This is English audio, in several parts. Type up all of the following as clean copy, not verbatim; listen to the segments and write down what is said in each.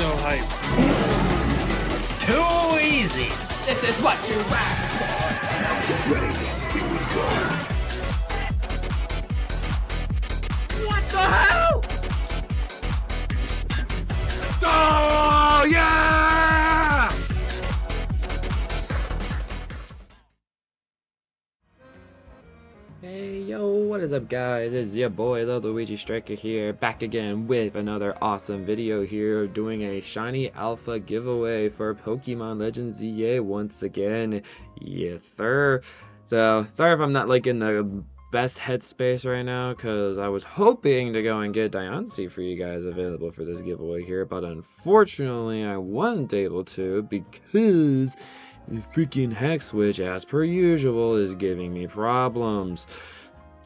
so hyped. Too easy. This is what you asked for. Ready, here we go. What the hell? Oh, yeah! Hey yo, what is up guys? It's your boy the Luigi Striker here, back again with another awesome video here, doing a shiny alpha giveaway for Pokemon Legends EA once again. Yes sir. So sorry if I'm not like in the best headspace right now, because I was hoping to go and get Diancie for you guys available for this giveaway here, but unfortunately I wasn't able to because the freaking hack switch, as per usual, is giving me problems.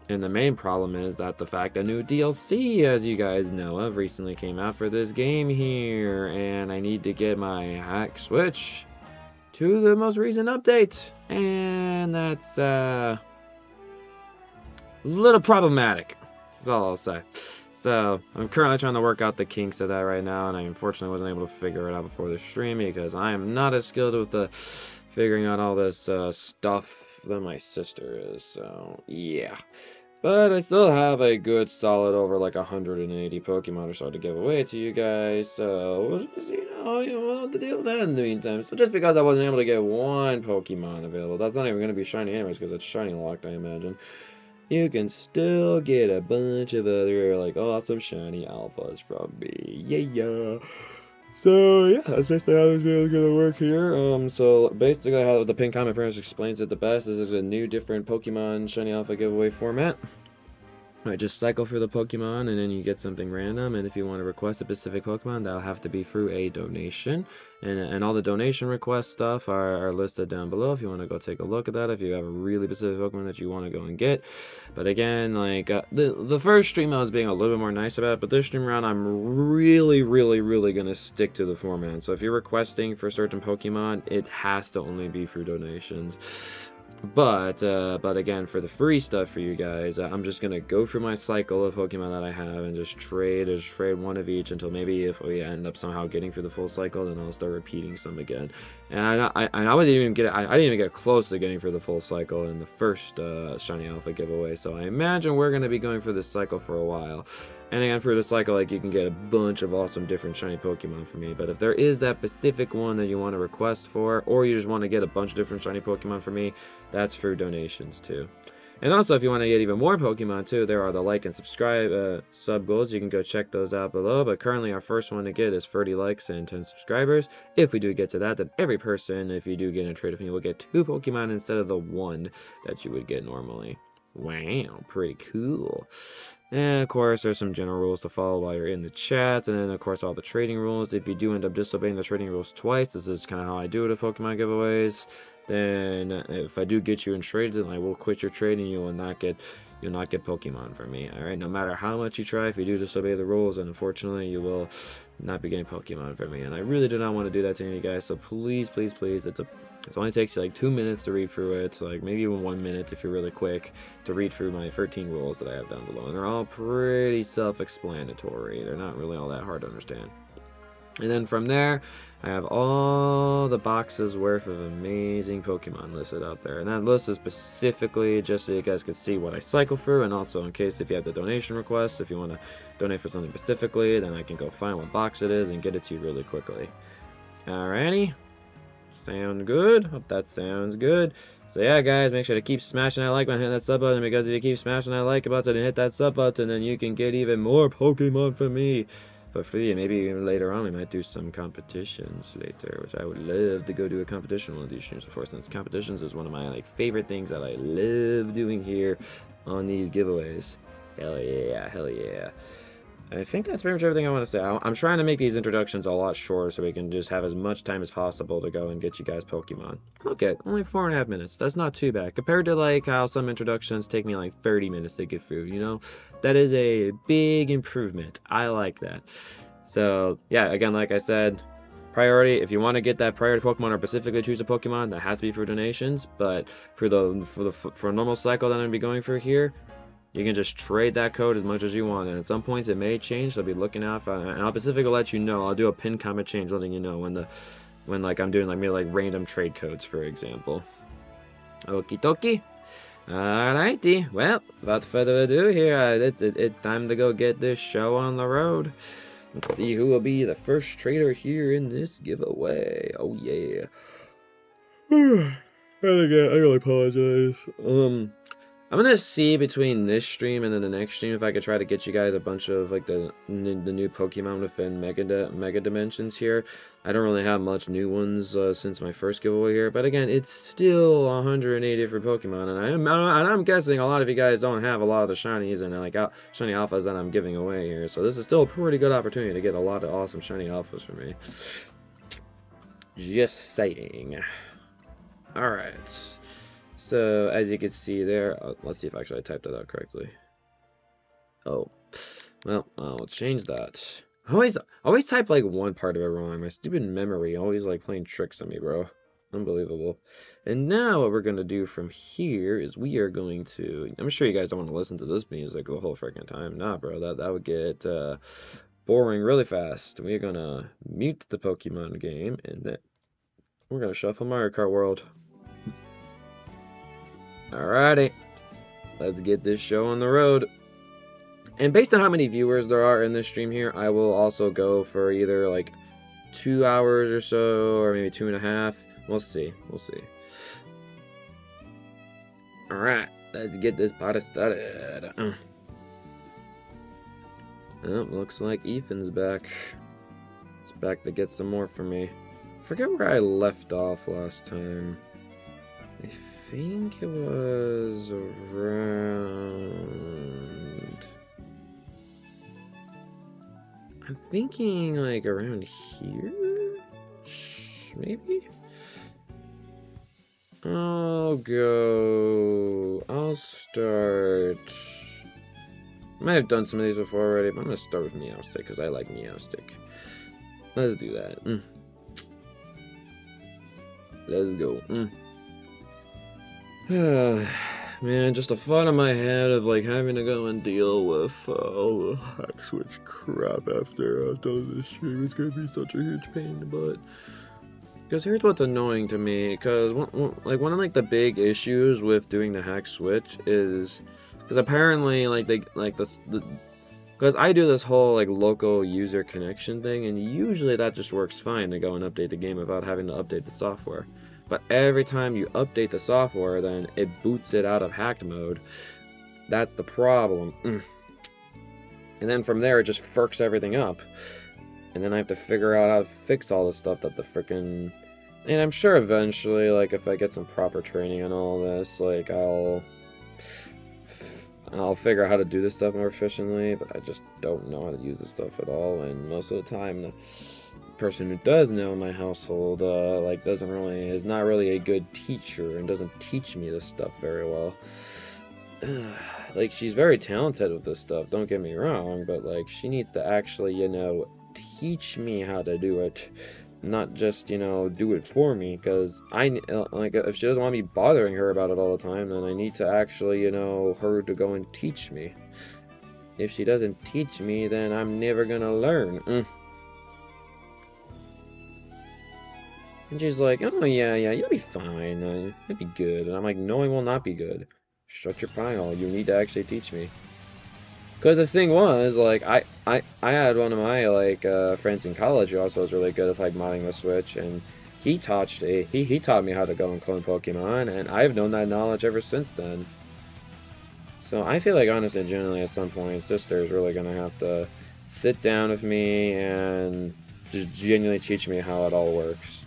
And the main problem is that the fact that new DLC, as you guys know of, recently came out for this game here, and I need to get my hack switch to the most recent update, and that's a little problematic. That's all I'll say. So I'm currently trying to work out the kinks of that right now, and I unfortunately wasn't able to figure it out before the stream because I am not as skilled with the figuring out all this stuff that my sister is. So yeah, but I still have a good solid over like 180 Pokemon or so to give away to you guys. So we'll just, you know what to deal with that in the meantime. So just because I wasn't able to get one Pokemon available, that's not even going to be shiny anyways because it's shiny locked, I imagine. You can still get a bunch of other like awesome shiny alphas from me. Yeah. So yeah, that's basically how this video is gonna work here. So basically how the pin comment pretty much explains it the best. This is a new different Pokemon shiny alpha giveaway format. I just cycle through the Pokemon and then you get something random, and if you want to request a specific Pokemon, that'll have to be through a donation, and all the donation request stuff are listed down below if you want to go take a look at that, if you have a really specific Pokemon that you want to go and get. But again, like the first stream I was being a little bit more nice about it, but this stream around I'm really gonna stick to the format. So if you're requesting for certain Pokemon, it has to only be through donations. But again, for the free stuff for you guys, I'm just gonna go through my cycle of Pokemon that I have and just trade one of each until maybe if we end up somehow getting through the full cycle, then I'll start repeating some again. And I didn't even get close to getting through the full cycle in the first shiny alpha giveaway. So I imagine we're gonna be going through this cycle for a while. And again, through the cycle, like, you can get a bunch of awesome different shiny Pokemon from me. But if there is that specific one that you want to request for, or you just want to get a bunch of different shiny Pokemon from me, that's through donations too. And also, if you want to get even more Pokemon too, there are the like and subscribe sub goals. You can go check those out below. But currently, our first one to get is 30 likes and 10 subscribers. If we do get to that, then every person, if you do get in a trade with me, will get 2 Pokemon instead of the 1 that you would get normally. Wow, pretty cool. And of course, there's some general rules to follow while you're in the chat, and then of course all the trading rules. If you do end up disobeying the trading rules twice, this is kind of how I do it at Pokemon giveaways, then if I do get you in trades, then I will quit your trade and you'll not get Pokemon from me. Alright, no matter how much you try, if you do disobey the rules, then unfortunately you will not be getting Pokemon from me. And I really do not want to do that to you guys, so please, it only takes you like 2 minutes to read through it, so like maybe even 1 minute if you're really quick to read through my 13 rules that I have down below. And they're all pretty self-explanatory. They're not really all that hard to understand. And then from there, I have all the boxes worth of amazing Pokemon listed out there. And that list is specifically just so you guys can see what I cycle through, and also in case if you have the donation request, if you want to donate for something specifically, then I can go find what box it is and get it to you really quickly. Alrighty. Sound good? Hope that sounds good. So yeah, guys, make sure to keep smashing that like button, hit that sub button, because if you keep smashing that like button and hit that sub button, then you can get even more Pokemon from me for free. And maybe even later on we might do some competitions later, which I would love to go do a competition one of these streams before, since competitions is one of my favorite things that I love doing here on these giveaways. Hell yeah. I think that's pretty much everything I want to say. I'm trying to make these introductions a lot shorter so we can just have as much time as possible to go and get you guys Pokemon. Okay, only 4.5 minutes. That's not too bad. Compared to like how some introductions take me like 30 minutes to get through, you know? That is a big improvement. I like that. So, yeah, again, like I said, priority, if you want to get that priority Pokemon or specifically choose a Pokemon, that has to be for donations. But for a normal cycle that I'm going to be going through here, You can just trade that code as much as you want, and at some points it may change, so be looking out for it. And I'll specifically let you know. I'll do a pin comment change letting you know when like I'm doing like maybe like random trade codes, for example. Okie dokie. Alrighty. Well, without further ado here, it's time to go get this show on the road. Let's see who will be the first trader here in this giveaway. Oh yeah. And again, I really apologize. I'm gonna see between this stream and then the next stream if I could try to get you guys a bunch of like the new Pokemon within Mega Dimensions here. I don't really have much new ones since my first giveaway here, but again, it's still 180 for Pokemon, and I'm guessing a lot of you guys don't have a lot of the shinies and like shiny alphas that I'm giving away here. So this is still a pretty good opportunity to get a lot of awesome shiny alphas for me. Just saying. All right. So, as you can see there, let's see if actually I typed that out correctly. Oh, well, I'll change that. I always type like one part of it wrong. My stupid memory always like playing tricks on me, bro. Unbelievable. And now what we're going to do from here is we are going to... I'm sure you guys don't want to listen to this music the whole freaking time. Nah, bro, that would get boring really fast. We're going to mute the Pokemon game, and then we're going to shuffle Mario Kart World. Alrighty, let's get this show on the road. And based on how many viewers there are in this stream here, I will also go for either like 2 hours or so, or maybe 2.5. We'll see. We'll see. Alright, let's get this party started. Oh, looks like Ethan's back. He's back to get some more from me. I forget where I left off last time. I think it was around... I'm thinking like around here? Maybe? I'll start... I might have done some of these before already, but I'm going to start with Meowstic because I like Meowstic. Let's do that. Let's go. Man, just the thought in my head of like having to go and deal with all the hack switch crap after I've done this stream is gonna be such a huge pain in the butt. Because here's what's annoying to me, because one of like the big issues with doing the hack switch is because apparently because I do this whole like local user connection thing, and usually that just works fine to go and update the game without having to update the software. But every time you update the software, then it boots it out of hacked mode. That's the problem. And then from there, it just furks everything up. And then I have to figure out how to fix all the stuff that the frickin'... And I'm sure eventually, like, if I get some proper training on all this, like, I'll figure out how to do this stuff more efficiently, but I just don't know how to use this stuff at all, and most of the time, the person who does know in my household, like, is not really a good teacher, and doesn't teach me this stuff very well. Like, she's very talented with this stuff, don't get me wrong, but, like, she needs to actually, you know, teach me how to do it, not just, you know, do it for me, because like, if she doesn't want me bothering her about it all the time, then I need to actually, you know, her to go and teach me. If she doesn't teach me, then I'm never gonna learn. And she's like, oh yeah, you'll be fine, you'll be good. And I'm like, no, I will not be good. Shut your pie hole, you need to actually teach me. Because the thing was, like, I had one of my, like, friends in college who also was really good at, like, modding the Switch, and he taught me how to go and clone Pokemon, and I've known that knowledge ever since then. So I feel like, honestly, generally, at some point, Sister is really gonna have to sit down with me and just genuinely teach me how it all works.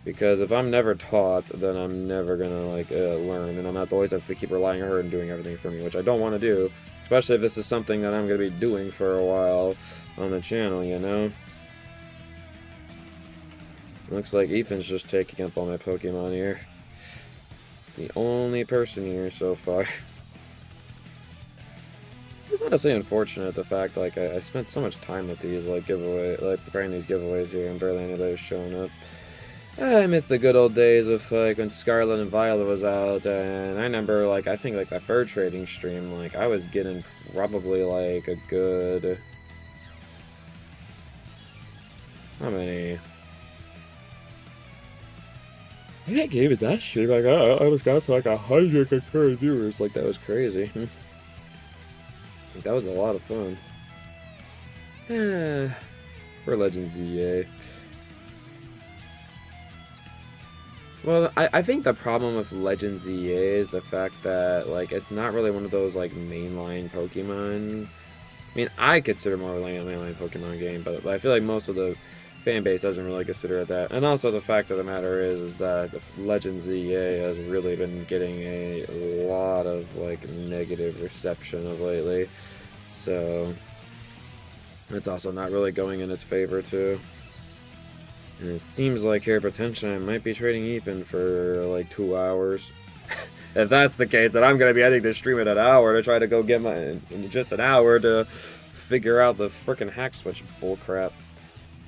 Because if I'm never taught, then I'm never gonna, like, learn, and I'm not always have to keep relying on her and doing everything for me, which I don't want to do. Especially if this is something that I'm going to be doing for a while on the channel, you know? Looks like Ethan's just taking up all my Pokemon here. The only person here so far. It's honestly unfortunate, the fact, like, I spent so much time with these, like, preparing these giveaways here, and barely anybody's showing up. I miss the good old days of like when Scarlet and Violet was out, and I remember like I think like my fur trading stream, like I was getting probably like a good, how many? I think I gave it that stream like I was got to like 100 concurrent viewers, like that was crazy. Like, that was a lot of fun. For Legends EA. Well, I think the problem with Legends EA is the fact that, like, it's not really one of those, like, mainline Pokemon. I mean, I consider more like a mainline Pokemon game, but I feel like most of the fan base doesn't really consider it that. And also the fact of the matter is that the Legends EA has really been getting a lot of, like, negative reception of lately. So, it's also not really going in its favor, too. And it seems like here, potentially, I might be trading Ethan for, like, 2 hours. If that's the case, then I'm going to be ending this stream in an hour to try to go get in just an hour to figure out the frickin' hack switch bullcrap.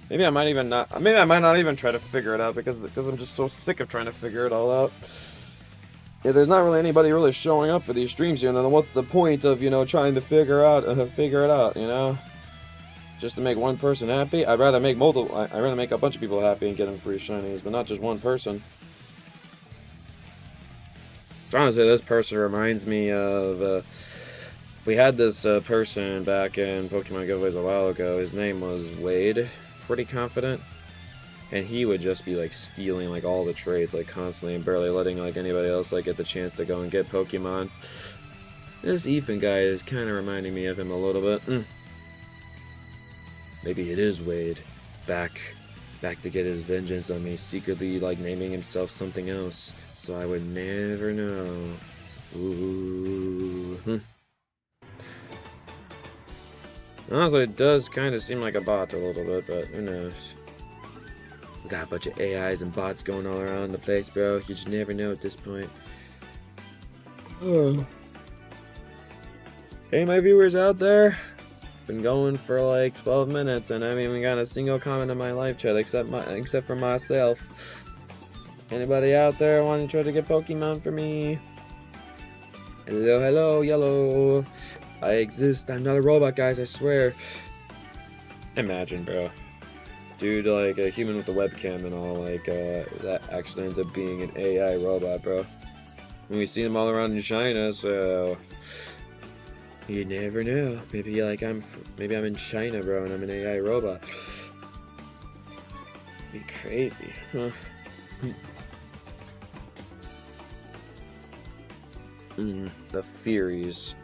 Maybe I might not even try to figure it out because I'm just so sick of trying to figure it all out. Yeah, there's not really anybody really showing up for these streams here, and then what's the point of, you know, trying to figure it out, you know? Just to make one person happy? I'd rather make a bunch of people happy and get them free shinies, but not just one person. So honestly, this person reminds me of, we had this person back in Pokemon giveaways a while ago. His name was Wade, pretty confident. And he would just be, like, stealing, like, all the trades, like, constantly and barely letting, like, anybody else, like, get the chance to go and get Pokemon. This Ethan guy is kind of reminding me of him a little bit. Maybe it is Wade, back to get his vengeance on me, secretly, like, naming himself something else, so I would never know. Ooh. Honestly, it does kind of seem like a bot a little bit, but who knows. We got a bunch of AIs and bots going all around the place, bro. You just never know at this point. Oh. Hey, my viewers out there. Been going for like 12 minutes and I haven't even got a single comment in my live chat except for myself. Anybody out there wanting to try to get Pokemon for me? Hello, hello, yellow. I exist. I'm not a robot, guys, I swear. Imagine, bro. Dude, like a human with a webcam and all, like, that actually ends up being an AI robot, bro. And we see them all around in China, so you never know. Maybe maybe I'm in China, bro, and I'm an AI robot. Be crazy, huh? The theories.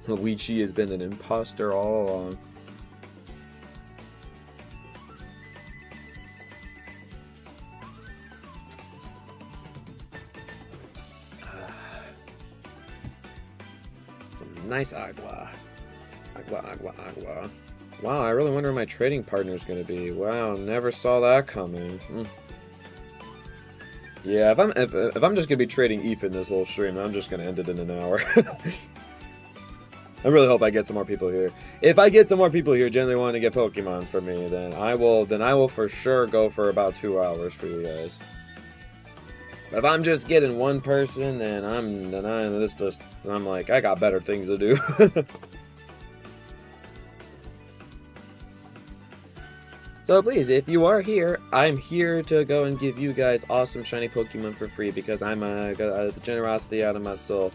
Luigi has been an imposter all along. Some nice agua. Agua. Wow, I really wonder who my trading partner is going to be. Wow, never saw that coming. Yeah, if I'm just gonna be trading Ethan this whole stream, I'm just gonna end it in an hour. I really hope I get some more people here. If I get some more people here generally wanting to get Pokemon for me, then I will for sure go for about 2 hours for you guys. But if I'm just getting one person, then I'm like, I got better things to do. So please, if you are here, I'm here to go and give you guys awesome shiny Pokemon for free because I'm got the generosity out of my soul.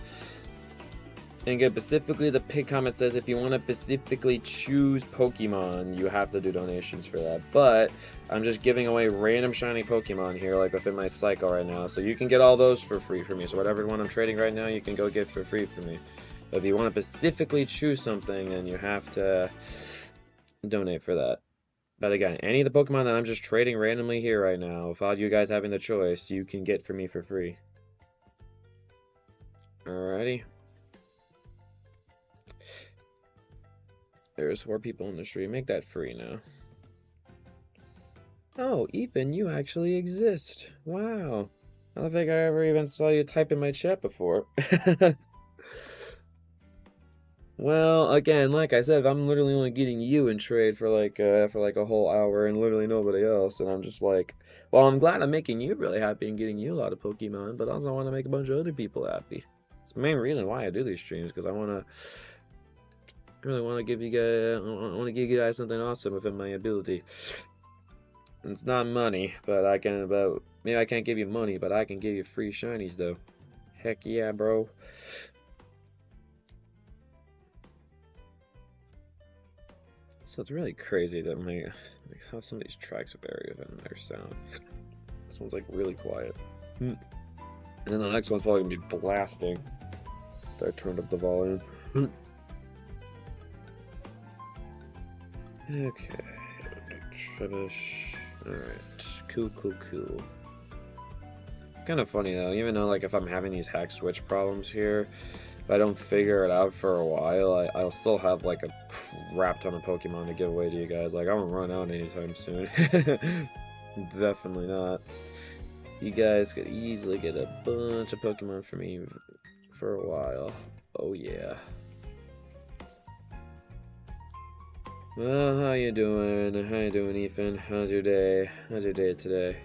And again, specifically, the pig comment says if you want to specifically choose Pokemon, you have to do donations for that. But I'm just giving away random shiny Pokemon here, like within my cycle right now. So you can get all those for free for me. So whatever one I'm trading right now, you can go get for free for me. But if you want to specifically choose something, then you have to donate for that. But again, any of the Pokemon that I'm just trading randomly here right now, without you guys having the choice, you can get for me for free. Alrighty. There's 4 people in the stream. Make that free now. Oh, Ethan, you actually exist. Wow. I don't think I ever even saw you type in my chat before. Well, again, like I said, if I'm literally only getting you in trade for like a whole hour and literally nobody else, and I'm just like, well, I'm glad I'm making you really happy and getting you a lot of Pokemon, but also I want to make a bunch of other people happy. It's the main reason why I do these streams, because I really want to give you guys, I want to give you guys something awesome within my ability. And it's not money, but maybe I can't give you money, but I can give you free shinies though. Heck yeah, bro. So it's really crazy that like how some of these tracks vary within their sound. This one's like really quiet. And then the next one's probably gonna be blasting. So I turned up the volume. Okay. Trebush. Alright. Cool. It's kind of funny though, even though like if I'm having these hack switch problems here, if I don't figure it out for a while, I'll still have like a crap ton of Pokemon to give away to you guys. Like I won't run out anytime soon. Definitely not. You guys could easily get a bunch of Pokemon from me for a while. Oh yeah. Well, how you doing? How you doing, Ethan? How's your day? How's your day today?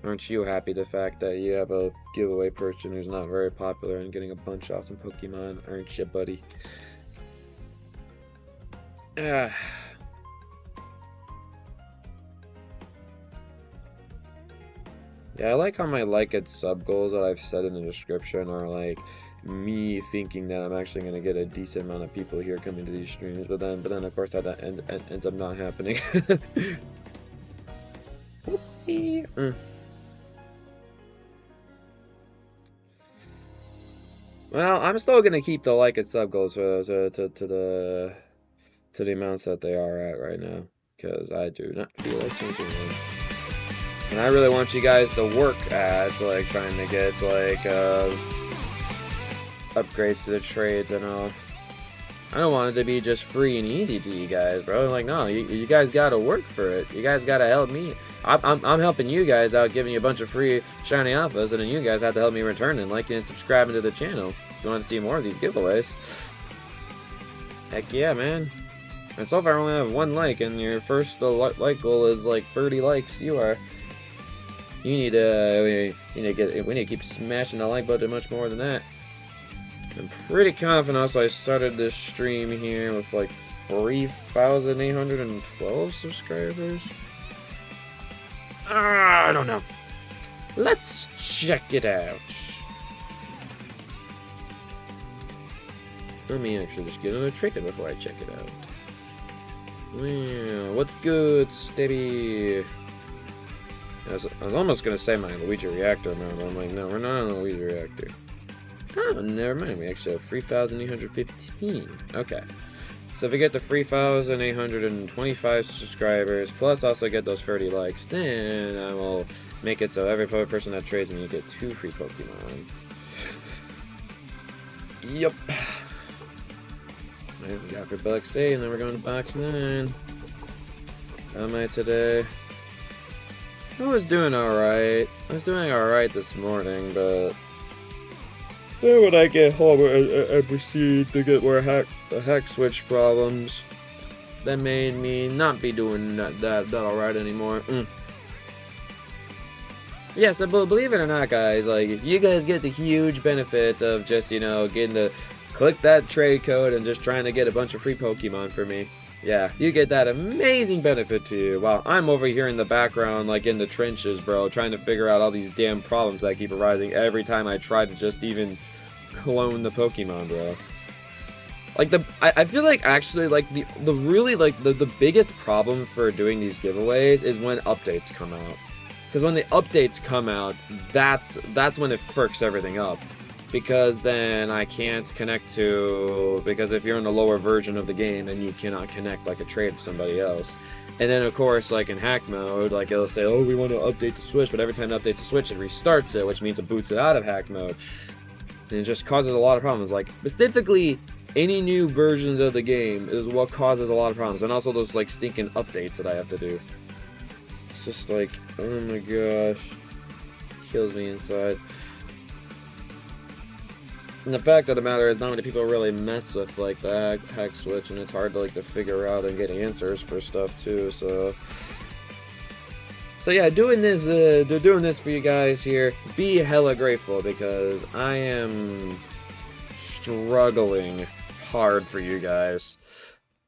Aren't you happy the fact that you have a giveaway person who's not very popular and getting a bunch of awesome Pokemon? Aren't you, buddy? Yeah, I like how my like and sub goals that I've said in the description are like me thinking that I'm actually gonna get a decent amount of people here coming to these streams, but then of course that ends up not happening. Oopsie. Well, I'm still gonna keep the like and sub goals to the amounts that they are at right now, because I do not feel like changing them. And I really want you guys to work at like trying to get like upgrades to the trades and all. I don't want it to be just free and easy to you guys, bro. Like, no, you guys gotta work for it. You guys gotta help me. I'm helping you guys out, giving you a bunch of free shiny alphas, and then you guys have to help me return and liking and subscribing to the channel if you want to see more of these giveaways. Heck yeah, man. And so far I only have 1 like, and your first like goal is like 30 likes. We need to keep smashing the like button much more than that. I'm pretty confident also I started this stream here with like 3,812 subscribers. I don't know. Let's check it out. Let me actually just get on a trader before I check it out. Well, what's good, Stevie? I was almost gonna say my Luigi reactor amount, but I'm like, no, we're not on a Luigi reactor. Oh, never mind. We actually have 3,815. Okay. So if we get the 3,825 subscribers, plus also get those 30 likes, then I will make it so every person that trades me get 2 free Pokemon. Yup. Alright, we got for box 8, and then we're going to box 9. How am I today? I was doing alright. I was doing alright this morning, but then when I get home, I proceed to get more hack switch problems. That made me not be doing that alright anymore. Yeah, so believe it or not, guys, like, you guys get the huge benefit of just, you know, getting to click that trade code and just trying to get a bunch of free Pokemon for me. Yeah, you get that amazing benefit to you, while I'm over here in the background, like in the trenches, bro, trying to figure out all these damn problems that keep arising every time I try to just even clone the Pokemon, bro. Like, I feel like, actually, like, the biggest problem for doing these giveaways is when updates come out. Because when the updates come out, that's when it fucks everything up. Because then I can't connect to, because if you're in a lower version of the game, then you cannot connect like a trade with somebody else. And then of course, like in hack mode, like it'll say, oh, we want to update the Switch, but every time it updates the Switch, it restarts it, which means it boots it out of hack mode. And it just causes a lot of problems. Like, specifically, any new versions of the game is what causes a lot of problems. And also those like stinking updates that I have to do. It's just like, oh my gosh. Kills me inside. And the fact of the matter is, not many people really mess with like the hex switch, and it's hard to like to figure out and get answers for stuff too. So yeah, doing this for you guys here. Be hella grateful, because I am struggling hard for you guys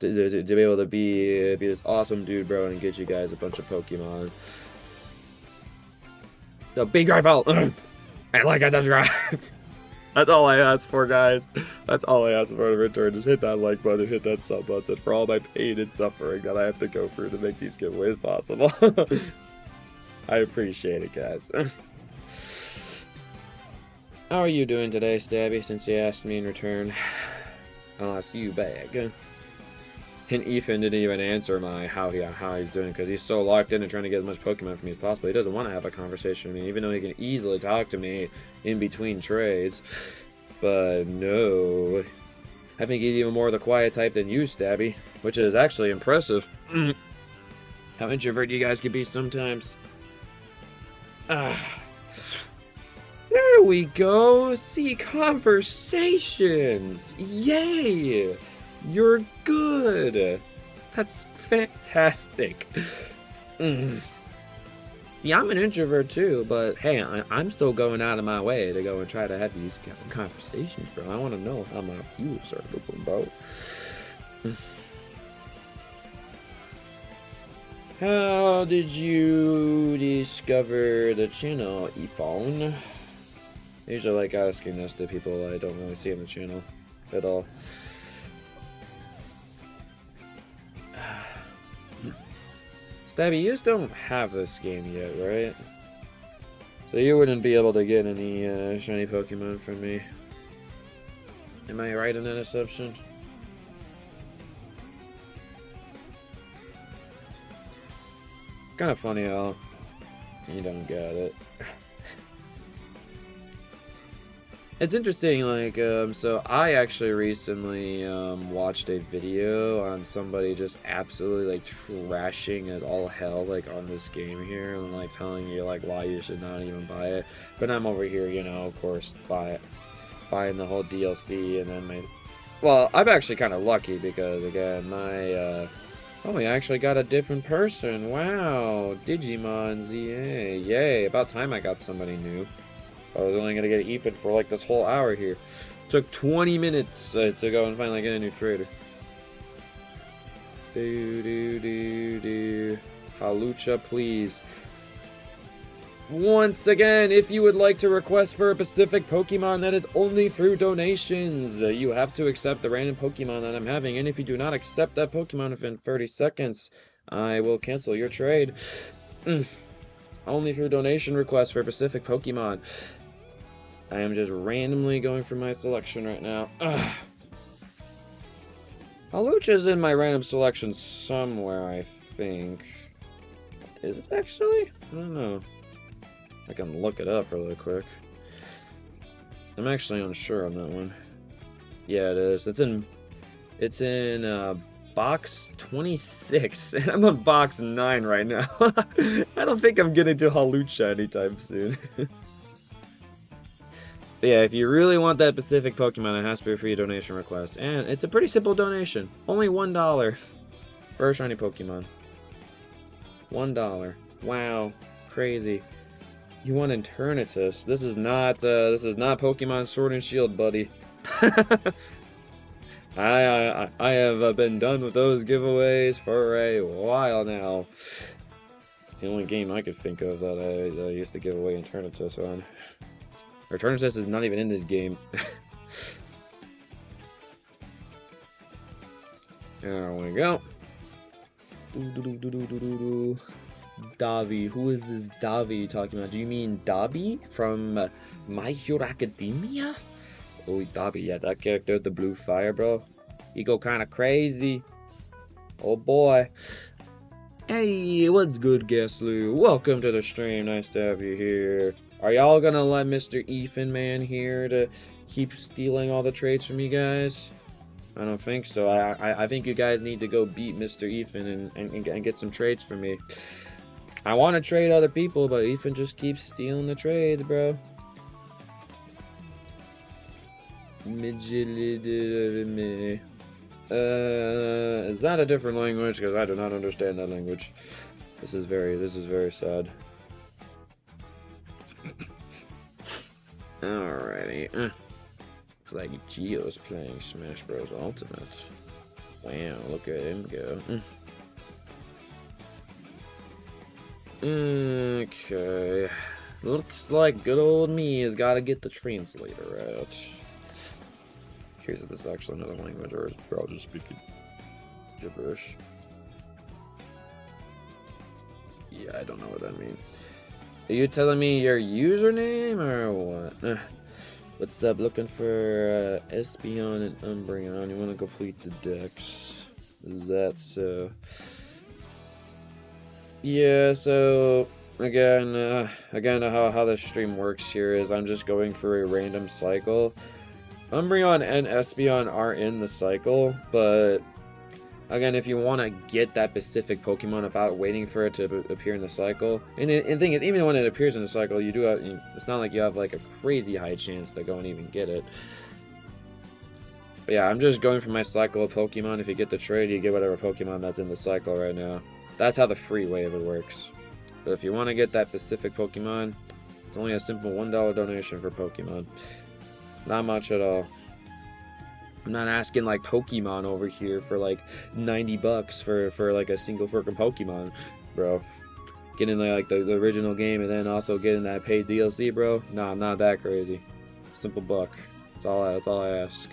to be able to be this awesome dude, bro, and get you guys a bunch of Pokemon. So be grateful and like and subscribe. That's all I ask for, guys. That's all I ask for in return. Just hit that like button, hit that sub button for all my pain and suffering that I have to go through to make these giveaways possible. I appreciate it, guys. How are you doing today, Stabby, since you asked me in return? I'll ask you back. And Ethan didn't even answer my how he's doing, because he's so locked in and trying to get as much Pokemon from me as possible. He doesn't want to have a conversation with me, even though he can easily talk to me in between trades. But no. I think he's even more the quiet type than you, Stabby, which is actually impressive. How introverted you guys can be sometimes. There we go. See, conversations. Yay. You're good. That's fantastic. See, I'm an introvert too, but hey, I'm still going out of my way to go and try to have these conversations, bro. I want to know how my viewers are looking, bro. How did you discover the channel, ePhone? I usually like asking this to people I don't really see on the channel at all. Stabby, you just don't have this game yet, right? So you wouldn't be able to get any shiny Pokemon from me. Am I right in that assumption? It's kind of funny how you don't get it. It's interesting, like, so I actually recently watched a video on somebody just absolutely, like, trashing as all hell, like, on this game here, and, like, telling you, like, why you should not even buy it. But I'm over here, you know, of course, buying the whole DLC, and then well, I'm actually kind of lucky, because, again, oh, we actually got a different person. Wow, Digimons, yay, yay, about time I got somebody new. I was only gonna get Ethan for like this whole hour here. Took 20 minutes to go and finally get a new trader. Halucha, please. Once again, if you would like to request for a specific Pokemon, that is only through donations. You have to accept the random Pokemon that I'm having, and if you do not accept that Pokemon within 30 seconds, I will cancel your trade. Only through donation requests for a specific Pokemon. I am just randomly going for my selection right now. Halucha's in my random selection somewhere, I think. Is it actually? I don't know. I can look it up really quick. I'm actually unsure on that one. Yeah, it is. It's in box 26, and I'm on box 9 right now. I don't think I'm getting to Halucha anytime soon. But yeah, if you really want that specific Pokemon, it has to be a free donation request. And it's a pretty simple donation. Only $1 for a shiny Pokemon. $1. Wow. Crazy. You want Eternatus. This is not Pokemon Sword and Shield, buddy. I have been done with those giveaways for a while now. It's the only game I could think of that I used to give away Eternatus on. Eternatus is not even in this game. There we go. Davi. Who is this Davi you're talking about? Do you mean Dabi from My Hero Academia? Oh, Dabi. Yeah, that character with the blue fire, bro. He go kind of crazy. Oh, boy. Hey, what's good, Gaslu? Welcome to the stream. Nice to have you here. Are y'all gonna let Mr. Ethan man here to keep stealing all the trades from you guys? I don't think so. I think you guys need to go beat Mr. Ethan and get some trades from me. I want to trade other people, but Ethan just keeps stealing the trades, bro. Is that a different language? Because I do not understand that language. This is very sad. Alrighty. Looks like Gio's playing Smash Bros. Ultimate. Wow, look at him go. Okay. Looks like good old me has got to get the translator out. Curious if this is actually another language or is bro just speaking gibberish. Yeah, I don't know what that means. Are you telling me your username or what? What's up? Looking for Espeon and Umbreon. You want to complete the decks? Is that so? Yeah, so again, how the stream works here is I'm just going through a random cycle. Umbreon and Espeon are in the cycle, but again, if you want to get that specific Pokemon without waiting for it to appear in the cycle, and the thing is, even when it appears in the cycle, you do have, it's not like you have like a crazy high chance to go and even get it. But yeah, I'm just going for my cycle of Pokemon. If you get the trade, you get whatever Pokemon that's in the cycle right now. That's how the free way of it works. But if you want to get that specific Pokemon, it's only a simple $1 donation for Pokemon. Not much at all. I'm not asking like Pokemon over here for like 90 bucks for like a single freaking Pokemon, bro. Getting like the original game and then also getting that paid DLC, bro. Nah, I'm not that crazy. Simple buck. That's all I ask.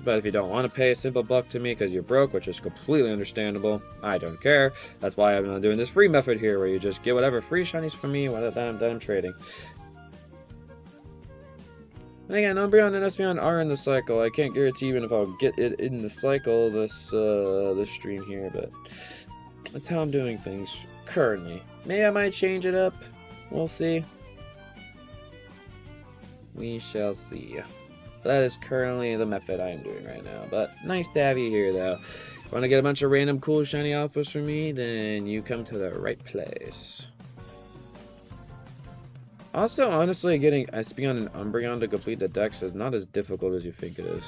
But if you don't want to pay a simple buck to me because you're broke, which is completely understandable, I don't care. That's why I'm doing this free method here, where you just get whatever free shinies from me that I'm trading. And again, Umbreon and Espeon are in the cycle. I can't guarantee even if I'll get it in the cycle this stream here, but that's how I'm doing things currently. Maybe I might change it up. We'll see. We shall see. That is currently the method I am doing right now. But nice to have you here, though. If you want to get a bunch of random cool shiny offers from me, then you come to the right place. Also, honestly, getting Espeon and Umbreon to complete the decks is not as difficult as you think it is.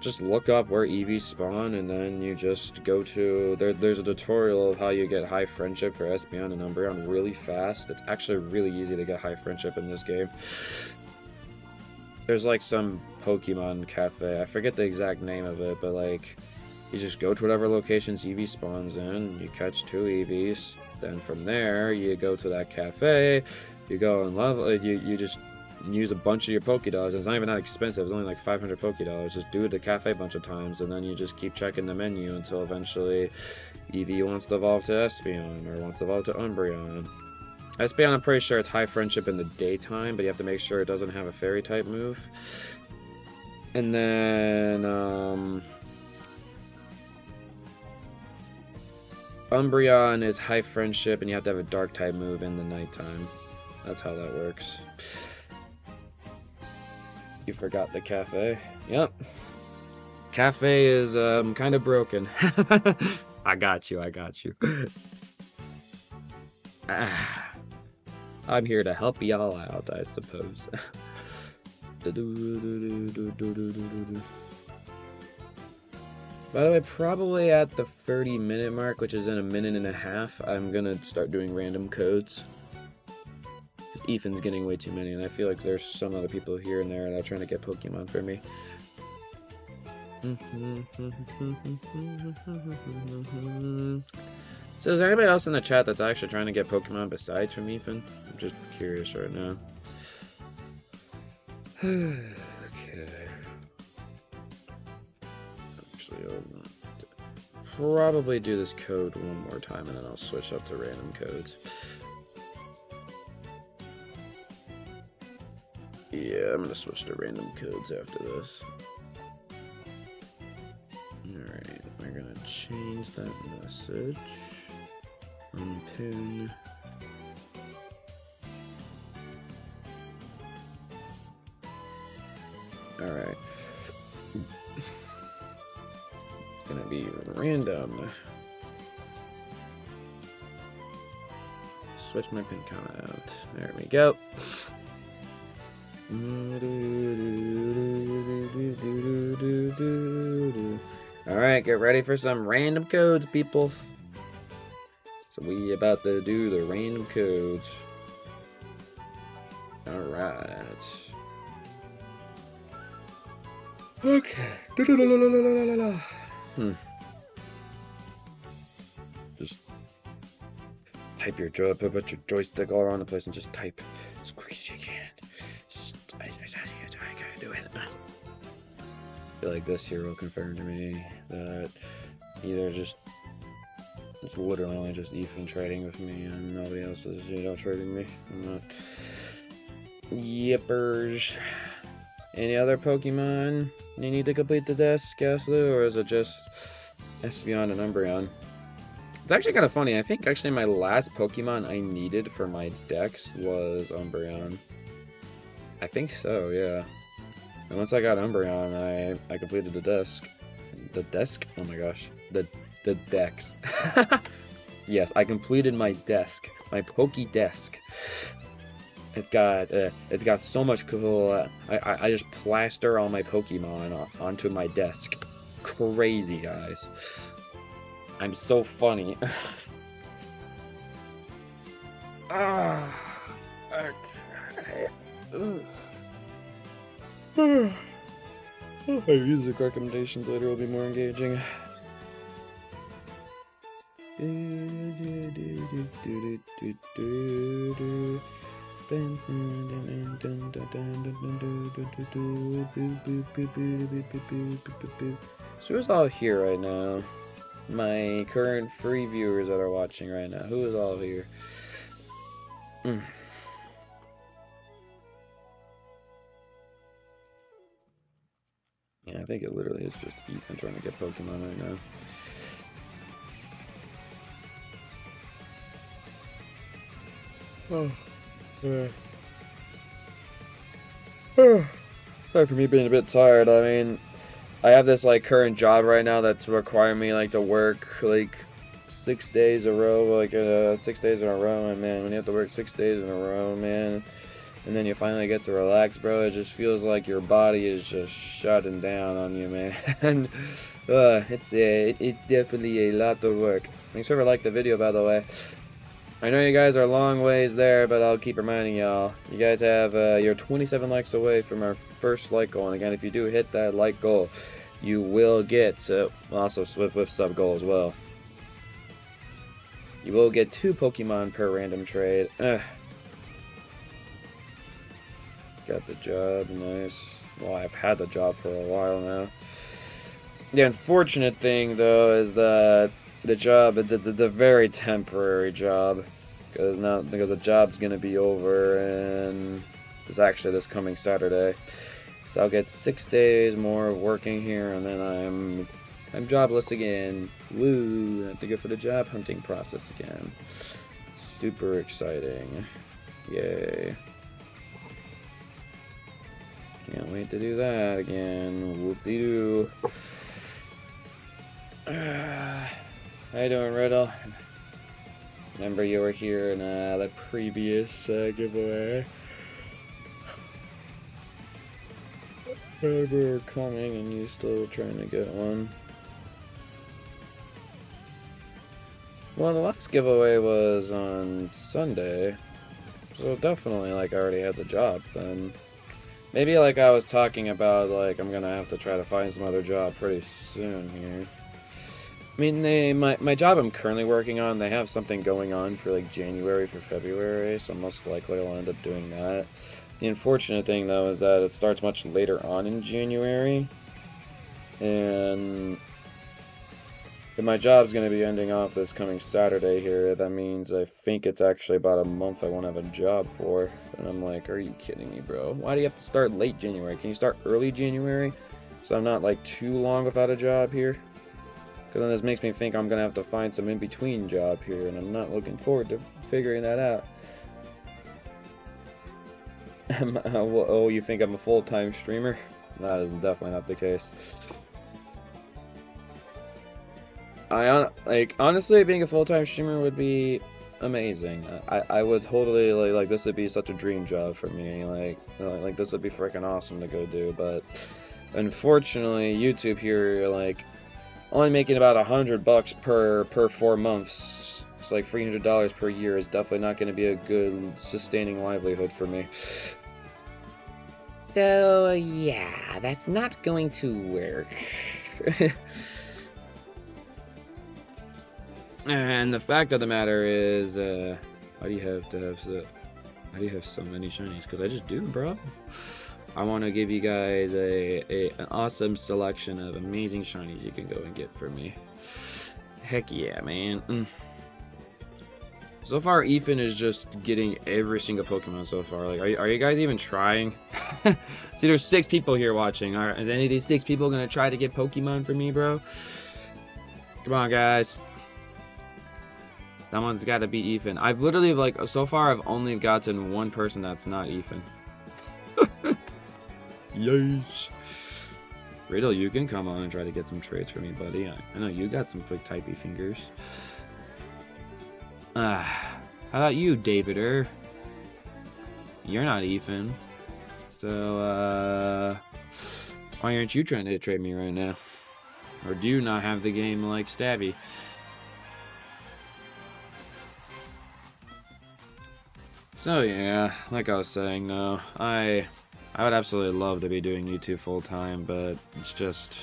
Just look up where EVs spawn, and then you just go to... There's a tutorial of how you get high friendship for Espeon and Umbreon really fast. It's actually really easy to get high friendship in this game. There's like some Pokemon cafe, I forget the exact name of it, but like, you just go to whatever locations Eevee spawns in, you catch 2 Eevees, then from there, you go to that cafe, you go and level, you just use a bunch of your Pokédollars. It's not even that expensive, it's only like 500 Pokédollars. Just do it at the cafe a bunch of times, and then you just keep checking the menu until eventually Eevee wants to evolve to Espeon, or wants to evolve to Umbreon. Espeon, I'm pretty sure it's high friendship in the daytime, but you have to make sure it doesn't have a fairy type move. And then, Umbreon is high friendship, and you have to have a dark type move in the nighttime. That's how that works. You forgot the cafe. Yep. Cafe is, kind of broken. I got you. I'm here to help y'all out, I suppose. By the way, probably at the 30-minute mark, which is in a minute and a half, I'm gonna start doing random codes. Because Ethan's getting way too many, and I feel like there's some other people here and there that are trying to get Pokemon for me. So is there anybody else in the chat that's actually trying to get Pokemon besides from Ethan? I'm just curious right now. Okay. Actually, I'll probably do this code one more time and then I'll switch up to random codes. Yeah, I'm gonna switch to random codes after this. Alright, we're gonna change that message. Unpin. Alright. It's gonna be random. Switch my pin count out. There we go. Alright, get ready for some random codes, people. So we about to do the random codes. Alright. Okay. Just type your put your joystick all around the place and just type as quick as you can. I gotta do it. I feel like this here will confirm to me that either it's literally only just Ethan trading with me and nobody else is, trading me. I'm not. Yippers. Any other Pokemon you need to complete the desk, Gaslu, or is it just Espeon and Umbreon? It's actually kind of funny. I think actually my last Pokemon I needed for my dex was Umbreon. I think so, yeah. And once I got Umbreon, I completed the desk. The desk? Oh my gosh. The dex. Yes, I completed my desk. My Pokédesk. It's got so much cool. I just plaster all my Pokemon onto my desk. Crazy, guys. I'm so funny. My music recommendations later will be more engaging. So who's all here right now? My current free viewers that are watching right now. Who is all here? Yeah, I think it literally is just Ethan trying to get Pokemon right now. Oh, sorry for me being a bit tired. I mean, I have this like current job right now that's requiring me like to work like 6 days a row, like 6 days in a row, and man, when you have to work 6 days in a row, man, and then you finally get to relax, bro, it just feels like your body is just shutting down on you, man. It's definitely a lot of work. Thanks for liking the video, by the way. I know you guys are a long ways there, but I'll keep reminding y'all. You guys have, you're 27 likes away from our first like goal. And again, if you do hit that like goal, you will get, also with sub goal as well. You will get 2 Pokemon per random trade. Got the job, nice. Well, I've had the job for a while now. The unfortunate thing, though, is that the job, it's a very temporary job, because the job's gonna be over, and it's actually this coming Saturday. So I'll get 6 days more of working here, and then I'm jobless again. Woo! I have to go for the job hunting process again. Super exciting! Yay! Can't wait to do that again. Whoop-de-doo. How you doing, Riddle? Remember you were here in the previous giveaway. Remember coming and you still trying to get one. Well, the last giveaway was on Sunday, so definitely like I already had the job then. Maybe like I was talking about like I'm gonna have to try to find some other job pretty soon here. I mean, my job I'm currently working on, they have something going on for like January for February, so most likely I'll end up doing that. The unfortunate thing though is that it starts much later on in January, and if my job's going to be ending off this coming Saturday here, that means I think it's actually about a month I won't have a job for. And I'm like, are you kidding me, bro? Why do you have to start late January? Can you start early January so I'm not like too long without a job here? Because then this makes me think I'm going to have to find some in-between job here, and I'm not looking forward to figuring that out. Oh, you think I'm a full-time streamer? That is definitely not the case. Honestly, being a full-time streamer would be amazing. I would totally like this would be such a dream job for me. Like this would be freaking awesome to go do, but unfortunately, YouTube here like only making about $100 per 4 months. It's like $300 per year is definitely not going to be a good sustaining livelihood for me. So yeah, that's not going to work. And the fact of the matter is, why do you have so many shinies? Because I just do, bro. I want to give you guys an awesome selection of amazing shinies you can go and get for me. Heck yeah, man. So far, Ethan is just getting every single Pokemon so far. Like, are you guys even trying? See, there's 6 people here watching. Is any of these 6 people gonna try to get Pokemon for me, bro? Come on, guys. Someone's got to be Ethan. I've literally, like, so far I've only gotten one person that's not Ethan. Yeesh. Riddle, you can come on and try to get some traits for me, buddy. I know you got some quick typey fingers. How about you, Davider? You're not Ethan. So, why aren't you trying to trade me right now? Or do you not have the game like Stabby? So yeah, like I was saying though, I would absolutely love to be doing YouTube full time, but it's just,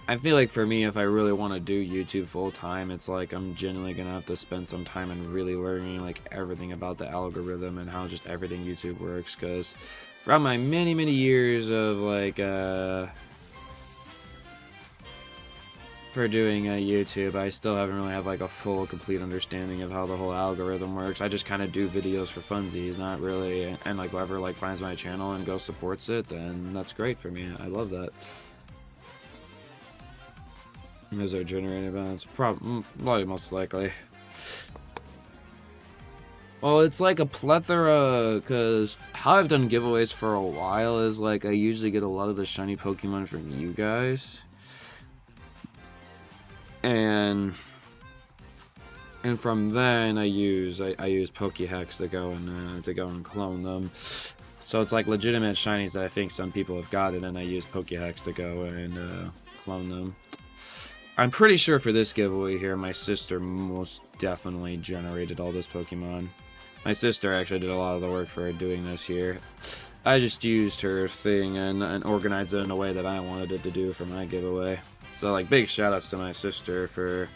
I feel like for me, if I really want to do YouTube full time, it's like I'm genuinely gonna have to spend some time and really learning like everything about the algorithm and how just everything YouTube works. Because throughout my many years of like for doing YouTube, I still haven't really had like a full complete understanding of how the whole algorithm works. I just kind of do videos for funsies, not really, and like whoever like finds my channel and goes supports it, then that's great for me. I love that. Is there generated balance? Probably, most likely. Well, it's like a plethora, because how I've done giveaways for a while is like I usually get a lot of the shiny Pokemon from you guys. And from then I use Pokéhex to go and clone them. So it's like legitimate shinies that I think some people have gotten, and I use Pokéhex to go and clone them. I'm pretty sure for this giveaway here, my sister most definitely generated all this Pokemon. My sister actually did a lot of the work for doing this here. I just used her thing and organized it in a way that I wanted it to do for my giveaway. So like big shoutouts to my sister for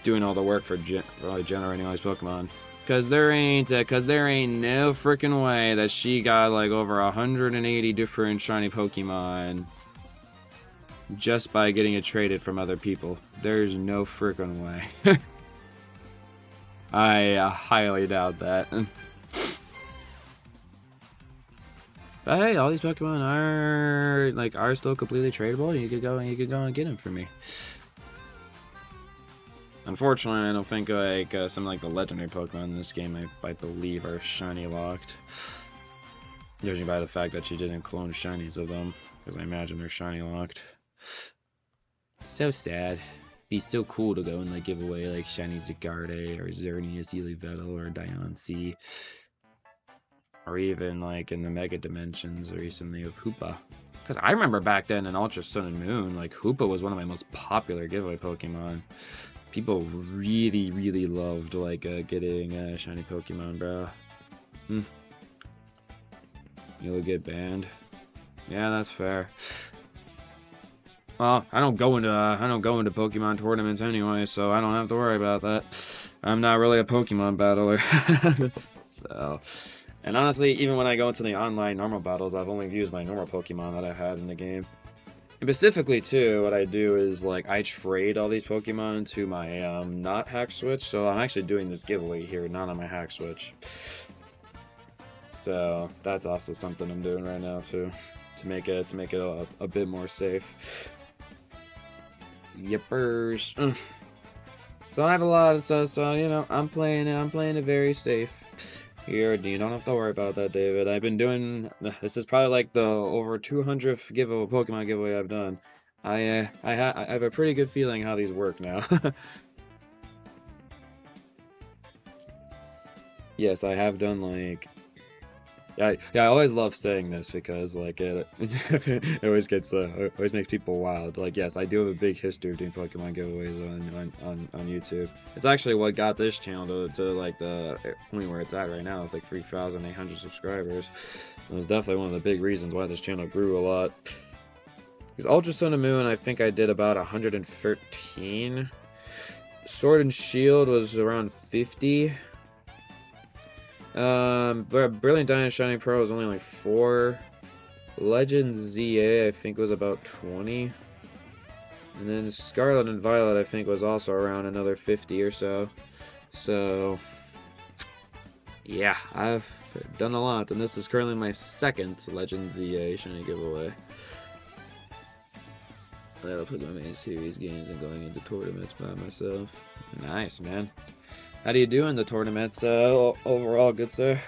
doing all the work for generating all these Pokemon. Cause there ain't no freaking way that she got like over 180 different shiny Pokemon just by getting it traded from other people. There's no freaking way. I highly doubt that. But hey, all these Pokemon are still completely tradable. You could go and get them for me. Unfortunately, I don't think like some like the legendary Pokemon in this game I believe are shiny locked. Judging by the fact that she didn't clone shinies of them, because I imagine they're shiny locked. So sad. Be so cool to go and like give away like shiny Zygarde or Xerneas, Ylivettle, or Diancie. Or even like in the Mega Dimensions recently of Hoopa. Because I remember back then in Ultra Sun and Moon, like Hoopa was one of my most popular giveaway Pokemon. People really loved like getting shiny Pokemon, bro. You'll get banned. Yeah, that's fair. Well, I don't go into Pokemon tournaments anyway, so I don't have to worry about that. I'm not really a Pokemon battler. So, and honestly, even when I go into the online normal battles, I've only used my normal Pokemon that I had in the game. And specifically, too, what I do is, like, I trade all these Pokemon to my, not hack switch, so I'm actually doing this giveaway here, not on my hack switch. So, that's also something I'm doing right now, too, to make it a bit more safe. Yippers. So I have a lot of stuff, so, you know, I'm playing it very safe. Here, you don't have to worry about that, David. I've been doing, this is probably like the over 200th Pokemon giveaway I've done. I have a pretty good feeling how these work now. yes, I have done like. Yeah, I always love saying this because like it always gets always makes people wild. Like yes, I do have a big history of doing Pokemon giveaways on YouTube. It's actually what got this channel to like the point where it's at right now. It's like 3,800 subscribers. It was definitely one of the big reasons why this channel grew a lot. Because Ultra Sun and Moon, I think I did about 113. Sword and Shield was around 50. But Brilliant Diamond Shiny Pro was only like 4. Legend ZA I think was about 20. And then Scarlet and Violet I think was also around another 50 or so. So yeah, I've done a lot, and this is currently my second Legend ZA Shiny giveaway. I'll put my main series games and going into tournaments by myself. Nice, man. How do you do in the tournaments overall, good sir?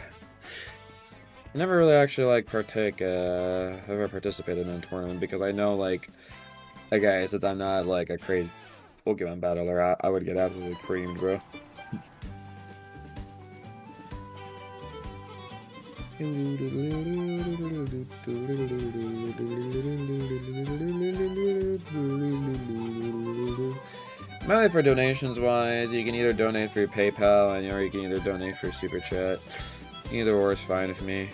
I never really actually like ever participated in a tournament because I know like since I'm not like a crazy Pokemon battler, I would get absolutely creamed, bro. Mainly for donations wise, you can either donate for your PayPal or you can either donate for Super Chat. Either or is fine with me.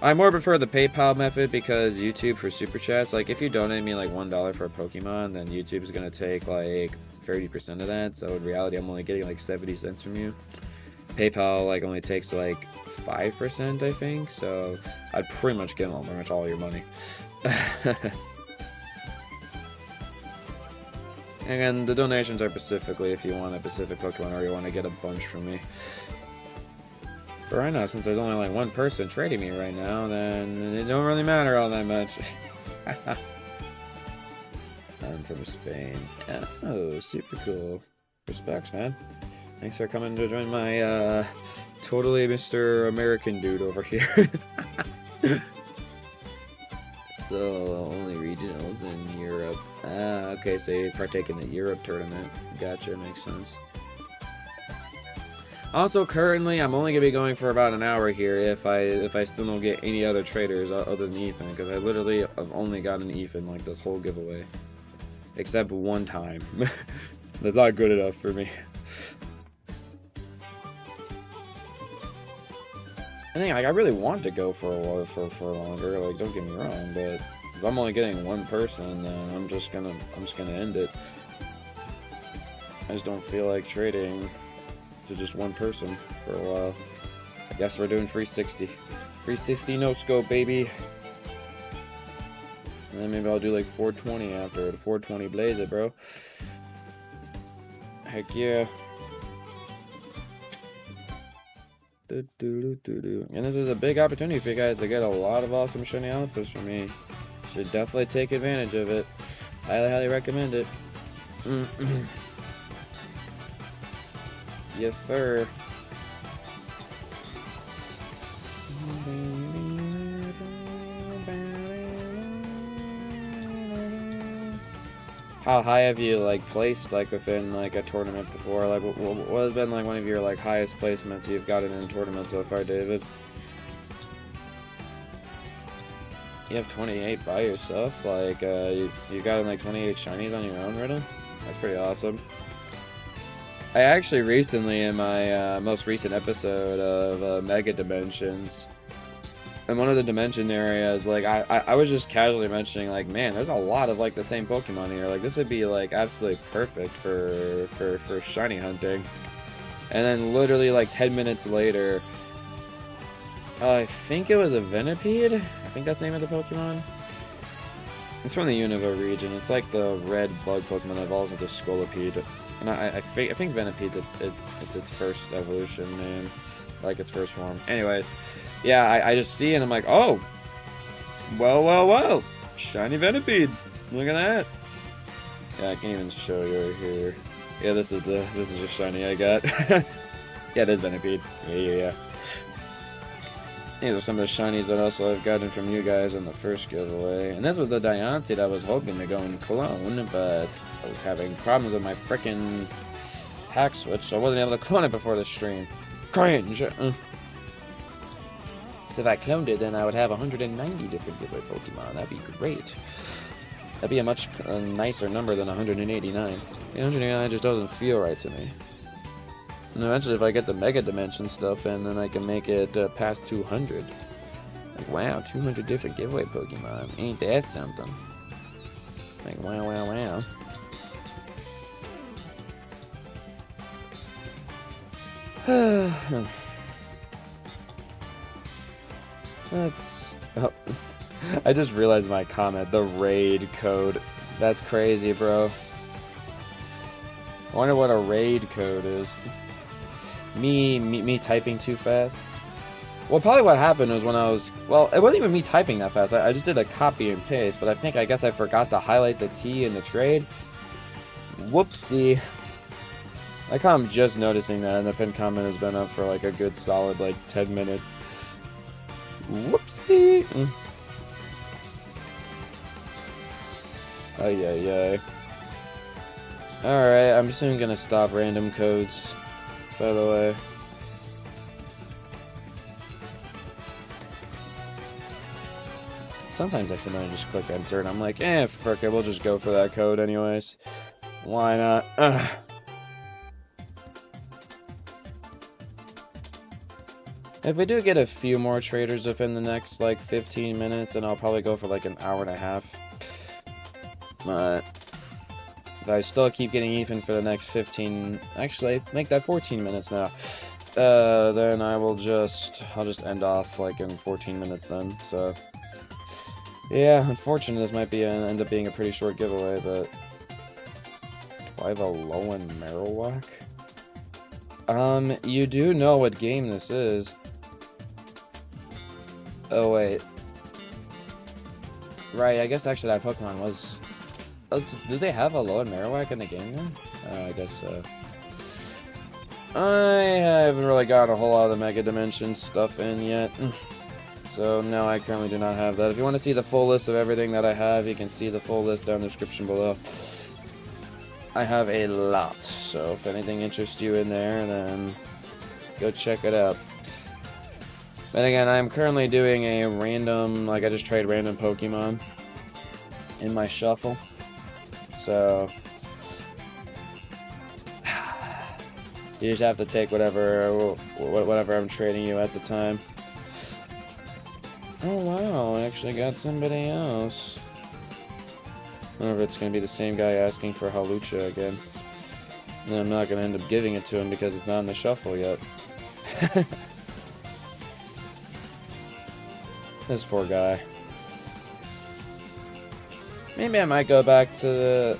I more prefer the PayPal method because YouTube for Super Chats, like if you donate me like $1 for a Pokemon, then YouTube is gonna take like 30% of that. So in reality, I'm only getting like 70 cents from you. PayPal like only takes like 5%, I think. So I'd pretty much get pretty much all your money. And the donations are specifically if you want a specific Pokemon or you want to get a bunch from me. But right now, since there's only like one person trading me right now, then it don't really matter all that much. I'm from Spain. Oh, super cool. Respects, man. Thanks for coming to join my totally Mr. American dude over here. So, only regionals in Europe. Okay, so you partake in the Europe tournament. Gotcha, makes sense. Also, currently, I'm only going to be going for about an hour here if I still don't get any other traders other than Ethan, because I literally have only gotten Ethan, like, this whole giveaway. Except one time. That's not good enough for me. I think like, I really want to go for a while for longer. Like, don't get me wrong, but if I'm only getting one person, then I'm just gonna end it. I just don't feel like trading to just one person for a while. I guess we're doing 360. 360 no scope, baby. And then maybe I'll do like 420 after the 420 blaze it, bro. Heck yeah. And this is a big opportunity for you guys to get a lot of awesome shiny outfits from me. You should definitely take advantage of it. Highly, highly recommend it. Yes, sir. How high have you like placed like within like a tournament before? Like what has been like one of your like highest placements you've gotten in a tournament so far, David? You have 28 by yourself? Like you gotten like 28 shinies on your own, Riddle? That's pretty awesome. I actually recently in my most recent episode of Mega Dimensions, in one of the dimension areas, like I was just casually mentioning like, man, there's a lot of like the same Pokemon here. Like this would be like absolutely perfect for shiny hunting. And then literally like 10 minutes later, I think it was a Venipede. I think that's the name of the Pokemon. It's from the Unova region. It's like the red bug Pokemon that evolves into Scolipede. And I think Venipede it's its first evolution name, like its first form. Anyways. Yeah, I just see it and I'm like, oh, well, shiny Venipede. Look at that. Yeah, I can't even show you right here. Yeah, this is just shiny I got. Yeah, it is Venipede. Yeah. These are some of the shinies that also I've gotten from you guys in the first giveaway. And this was the Diancie that I was hoping to go and clone, but I was having problems with my frickin' hack switch, so I wasn't able to clone it before the stream. Cringe. If I cloned it, then I would have 190 different giveaway Pokemon. That'd be great. That'd be a much nicer number than 189. 189 just doesn't feel right to me. And eventually, if I get the Mega Dimension stuff in, then I can make it past 200. Like, wow, 200 different giveaway Pokemon. Ain't that something? Like, wow, wow, wow. That's... Oh. I just realized my comment. The raid code. That's crazy, bro. I wonder what a raid code is. Me typing too fast? Well, probably what happened was when I was... Well, it wasn't even me typing that fast. I just did a copy and paste, but I guess I forgot to highlight the T in the trade. Whoopsie. I'm just noticing that, and the pinned comment has been up for like a good solid like 10 minutes. Whoopsie. Ay, ay, ay. Alright, I'm soon gonna stop random codes, by the way. Sometimes I accidentally just click enter and I'm like, frick it, we'll just go for that code anyways. Why not? Ugh. If we do get a few more traders within the next like 15 minutes, then I'll probably go for like an hour and a half. But if I still keep getting even for the next 15, actually make that 14 minutes now. Then I'll just end off like in 14 minutes then. So yeah, unfortunately this might be end up being a pretty short giveaway, but do I have a Lowen Marowak? You do know what game this is. Oh wait. Right, I guess actually that Pokemon was... Oh, do they have a Lowen Marowak in the game now? I guess so. I haven't really got a whole lot of the Mega Dimension stuff in yet. So no, I currently do not have that. If you want to see the full list of everything that I have, you can see the full list down in the description below. I have a lot, so if anything interests you in there, then go check it out. But again, I'm currently doing a random, like I just trade random Pokemon in my shuffle. So you just have to take whatever I'm trading you at the time. Oh wow, I actually got somebody else. I don't know if it's going to be the same guy asking for Halucha again. And I'm not going to end up giving it to him because it's not in the shuffle yet. This poor guy. Maybe I might go back to the...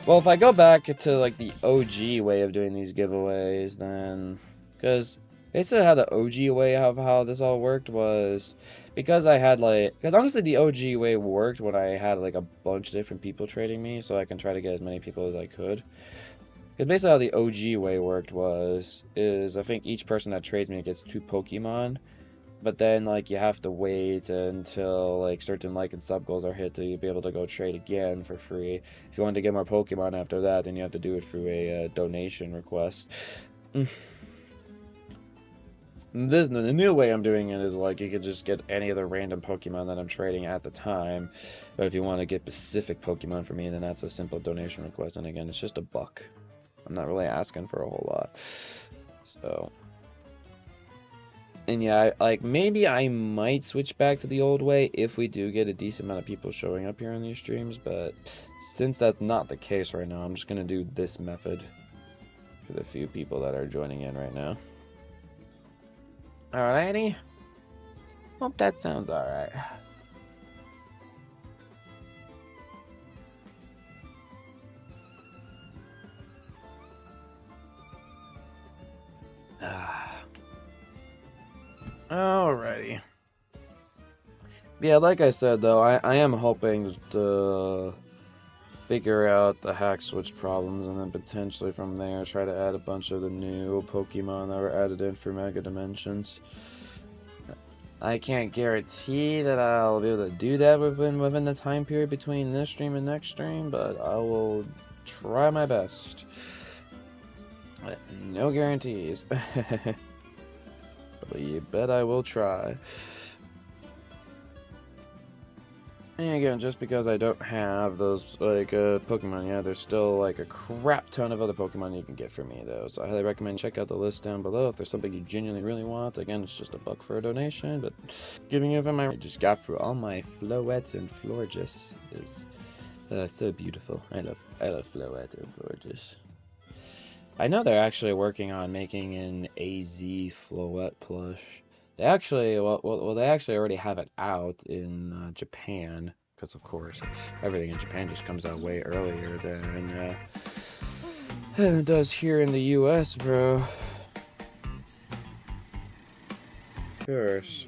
Well, if I go back to like the OG way of doing these giveaways, then... Because basically how the OG way of how this all worked was... Because I had like... Because honestly the OG way worked when I had like a bunch of different people trading me, so I can try to get as many people as I could. Because basically how the OG way worked is I think each person that trades me gets 2 Pokemon. But then, like, you have to wait until, like, certain like and sub goals are hit to be able to go trade again for free. If you want to get more Pokemon after that, then you have to do it through a donation request. The new way I'm doing it is, like, you could just get any of the random Pokemon that I'm trading at the time. But if you want to get specific Pokemon for me, then that's a simple donation request. And again, it's just $1. I'm not really asking for a whole lot. So... And yeah, like maybe I might switch back to the old way if we do get a decent amount of people showing up here on these streams, but since that's not the case right now, I'm just gonna do this method for the few people that are joining in right now. Alrighty. Hope that sounds alright. Alrighty. Yeah, like I said though, I am hoping to figure out the hack switch problems and then potentially from there try to add a bunch of the new Pokemon that were added in for Mega Dimensions. I can't guarantee that I'll be able to do that within the time period between this stream and next stream, but I will try my best. But no guarantees. but you bet I will try. And again, just because I don't have those, like, Pokemon yet, there's still, like, a crap ton of other Pokemon you can get from me, though. So I highly recommend check out the list down below if there's something you genuinely really want. Again, it's just $1 for a donation, but giving you my just got through all my Floettes and Florges is so beautiful. I love Floette and Florges. I know they're actually working on making an AZ Floette plush. They actually, they actually already have it out in Japan, because of course everything in Japan just comes out way earlier than it does here in the U.S., bro. Of course.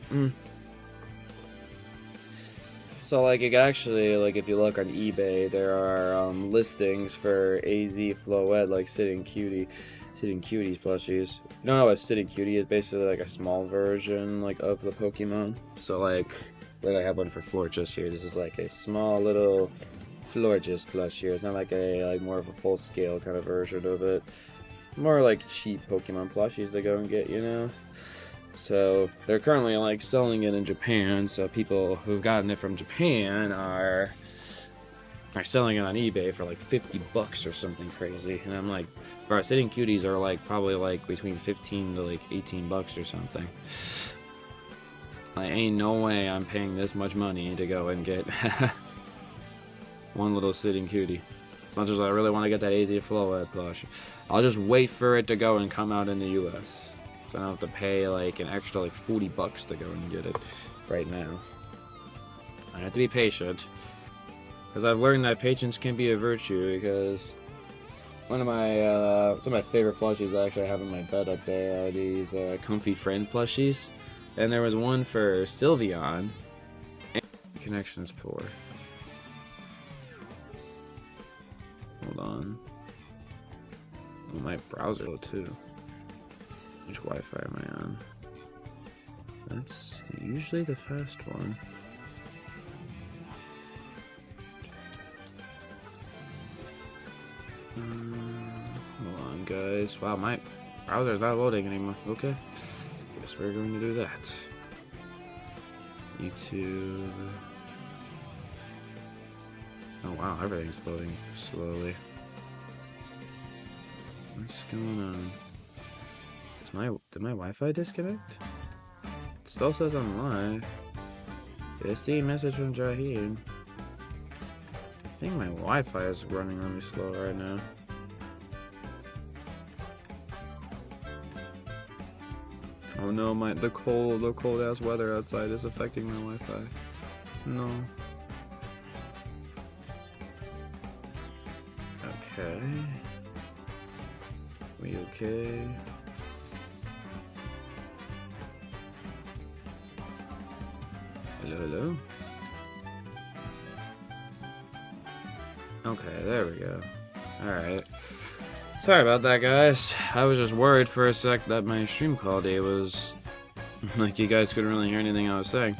So, like, it actually, like, if you look on eBay, there are listings for AZ Floette, like Sitting Cuties plushies. You don't know what Sitting Cutie is? Basically like a small version, like, of the Pokemon. So, like I have one for Florges here. This is like a small little Florges plush here. It's not like more of a full scale kind of version of it. More like cheap Pokemon plushies to go and get, you know. So they're currently like selling it in Japan. So people who've gotten it from Japan are selling it on eBay for like $50 or something crazy, and I'm like, bro, Sitting Cuties are like probably like between 15 to like $18 or something. Like, ain't no way I'm paying this much money to go and get one little Sitting Cutie. As much as I really want to get that AZ Floette plush, I'll just wait for it to go and come out in the US, so I don't have to pay like an extra like $40 to go and get it right now. I have to be patient. Because I've learned that patience can be a virtue, because one of my, some of my favorite plushies I actually have in my bed up there are these, Comfy Friend plushies. And there was one for Sylveon. And connection's poor. Hold on. Oh, my browser too. Which Wi-Fi am I on? That's usually the fast one. Hold on, guys. Wow, my browser's not loading anymore. Okay, guess we're going to do that. YouTube. Oh wow, everything's loading slowly. What's going on? Did my Wi-Fi disconnect? It still says I'm live. Did I see a message from Jaheen? I think my Wi-Fi is running really slow right now. Oh no, the cold ass weather outside is affecting my Wi-Fi. No. Okay. We okay? Hello, hello? Okay, there we go. Alright. Sorry about that, guys. I was just worried for a sec that my stream quality was... like, you guys couldn't really hear anything I was saying.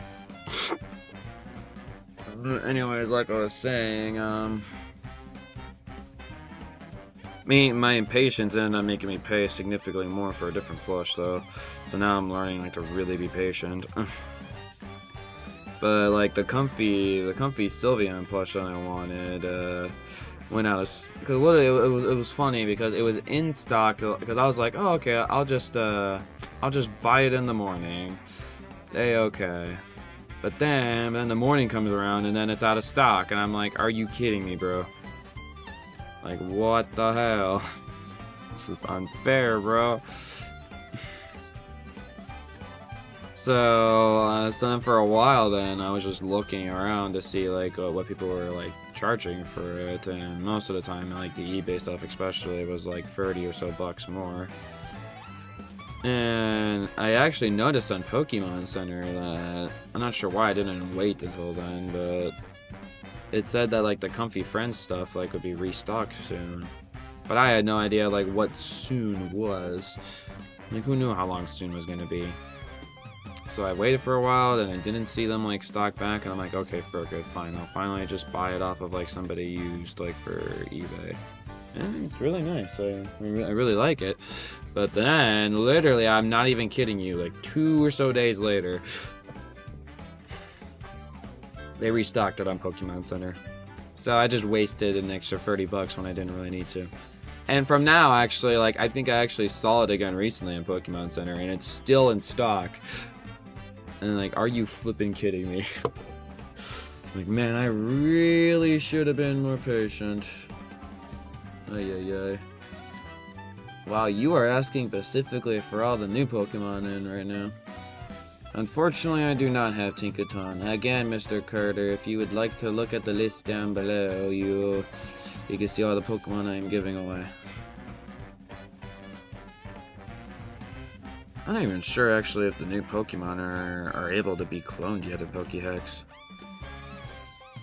Anyways, like I was saying, my impatience ended up making me pay significantly more for a different plush, though. So now I'm learning, like, to really be patient. But, like, the comfy Sylveon plush that I wanted, went out of... Because it was funny, because it was in stock, because I was like, oh, okay, I'll just buy it in the morning. It's A-okay. But then the morning comes around, and then it's out of stock, and I'm like, are you kidding me, bro? Like, what the hell? This is unfair, bro. So then for a while then, I was just looking around to see, like, what people were, like, charging for it, and most of the time, like, the eBay stuff especially, was, like, 30 or so bucks more. And I actually noticed on Pokemon Center that, I'm not sure why I didn't wait until then, but it said that, like, the Comfy Friends stuff, like, would be restocked soon. But I had no idea, like, what soon was. Like, who knew how long soon was gonna be? So I waited for a while, then I didn't see them, like, stock back, and I'm like, okay, fine, I'll finally just buy it off of, like, somebody used, like, for eBay. And it's really nice. I really like it. But then, literally, I'm not even kidding you, like 2 or so days later, they restocked it on Pokemon Center. So I just wasted an extra $30 when I didn't really need to. And from now, actually, like, I think I actually saw it again recently in Pokemon Center, and it's still in stock. And like, are you flipping kidding me? Like, man, I really should have been more patient. Ay, ay, ay. Wow, you are asking specifically for all the new Pokemon in right now. Unfortunately, I do not have Tinkaton. Again, Mr. Carter, if you would like to look at the list down below, you can see all the Pokemon I am giving away. I'm not even sure, actually, if the new Pokemon are able to be cloned yet in Pokéhex.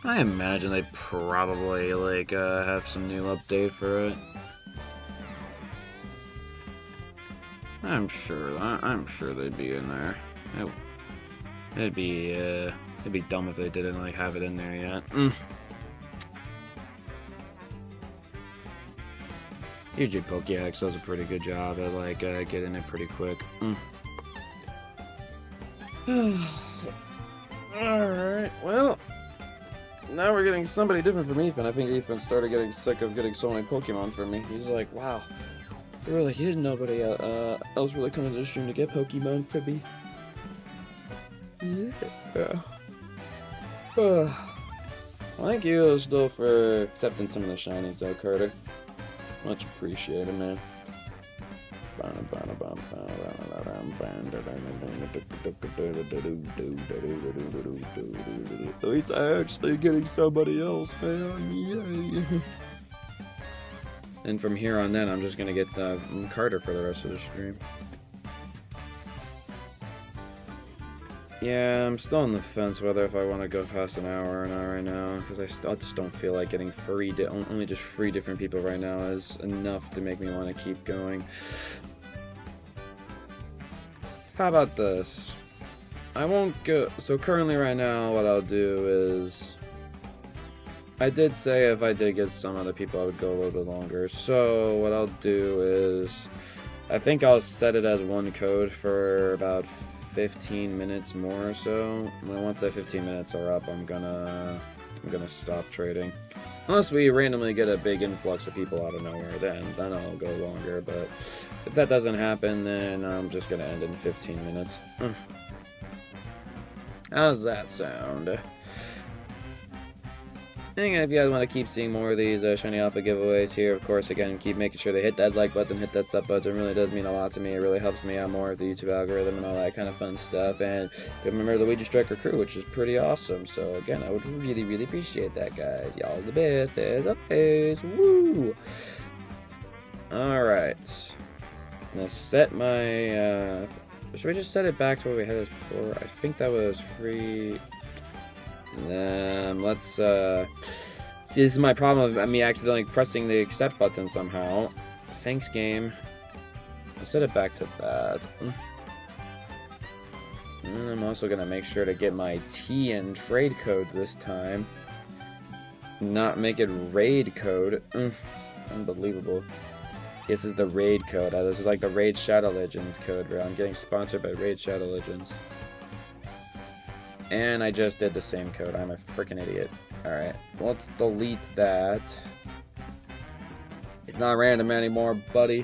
I imagine they probably, like, have some new update for it. I'm sure they'd be in there. It'd be dumb if they didn't, like, have it in there yet. Usually Pokéhex does a pretty good job at, like, getting it pretty quick. Alright, well, now we're getting somebody different from Ethan. I think Ethan started getting sick of getting so many Pokemon from me. He's like, wow, really, he didn't nobody else really come into the stream to get Pokemon from me. Yeah. Thank you still for accepting some of the shinies though, Carter. Much appreciated, man. At least I actually getting somebody else, man. Yay. And from here on then, I'm just gonna get Carter for the rest of the stream. Yeah, I'm still on the fence whether if I want to go past an hour or not right now, because I just don't feel like getting only just 3 different people right now is enough to make me want to keep going. How about this? I won't go. So currently right now, what I'll do is, I did say if I did get some other people, I would go a little bit longer. So what I'll do is, I think I'll set it as 1 code for about 15 minutes more or so. Once that 15 minutes are up, I'm gonna stop trading. Unless we randomly get a big influx of people out of nowhere, then I'll go longer. But if that doesn't happen, then I'm just gonna end in 15 minutes. How's that sound? And if you guys want to keep seeing more of these Shiny Alpha giveaways here, of course, again, keep making sure to hit that like button, hit that sub button. It really does mean a lot to me. It really helps me out more with the YouTube algorithm and all that kind of fun stuff. And remember the Ouija Striker crew, which is pretty awesome. So, again, I would really, really appreciate that, guys. Y'all the best, as always. Woo! Alright. I'm gonna set my, should we just set it back to where we had this before? I think that was free. Let's, see, this is my problem of me accidentally pressing the accept button somehow. Thanks, game. I'll set it back to that. And I'm also gonna make sure to get my T and trade code this time. Not make it raid code. Unbelievable. This is the raid code. This is like the Raid Shadow Legends code, where I'm getting sponsored by Raid Shadow Legends. And I just did the same code. I'm a freaking idiot. Alright, let's delete that. It's not random anymore, buddy.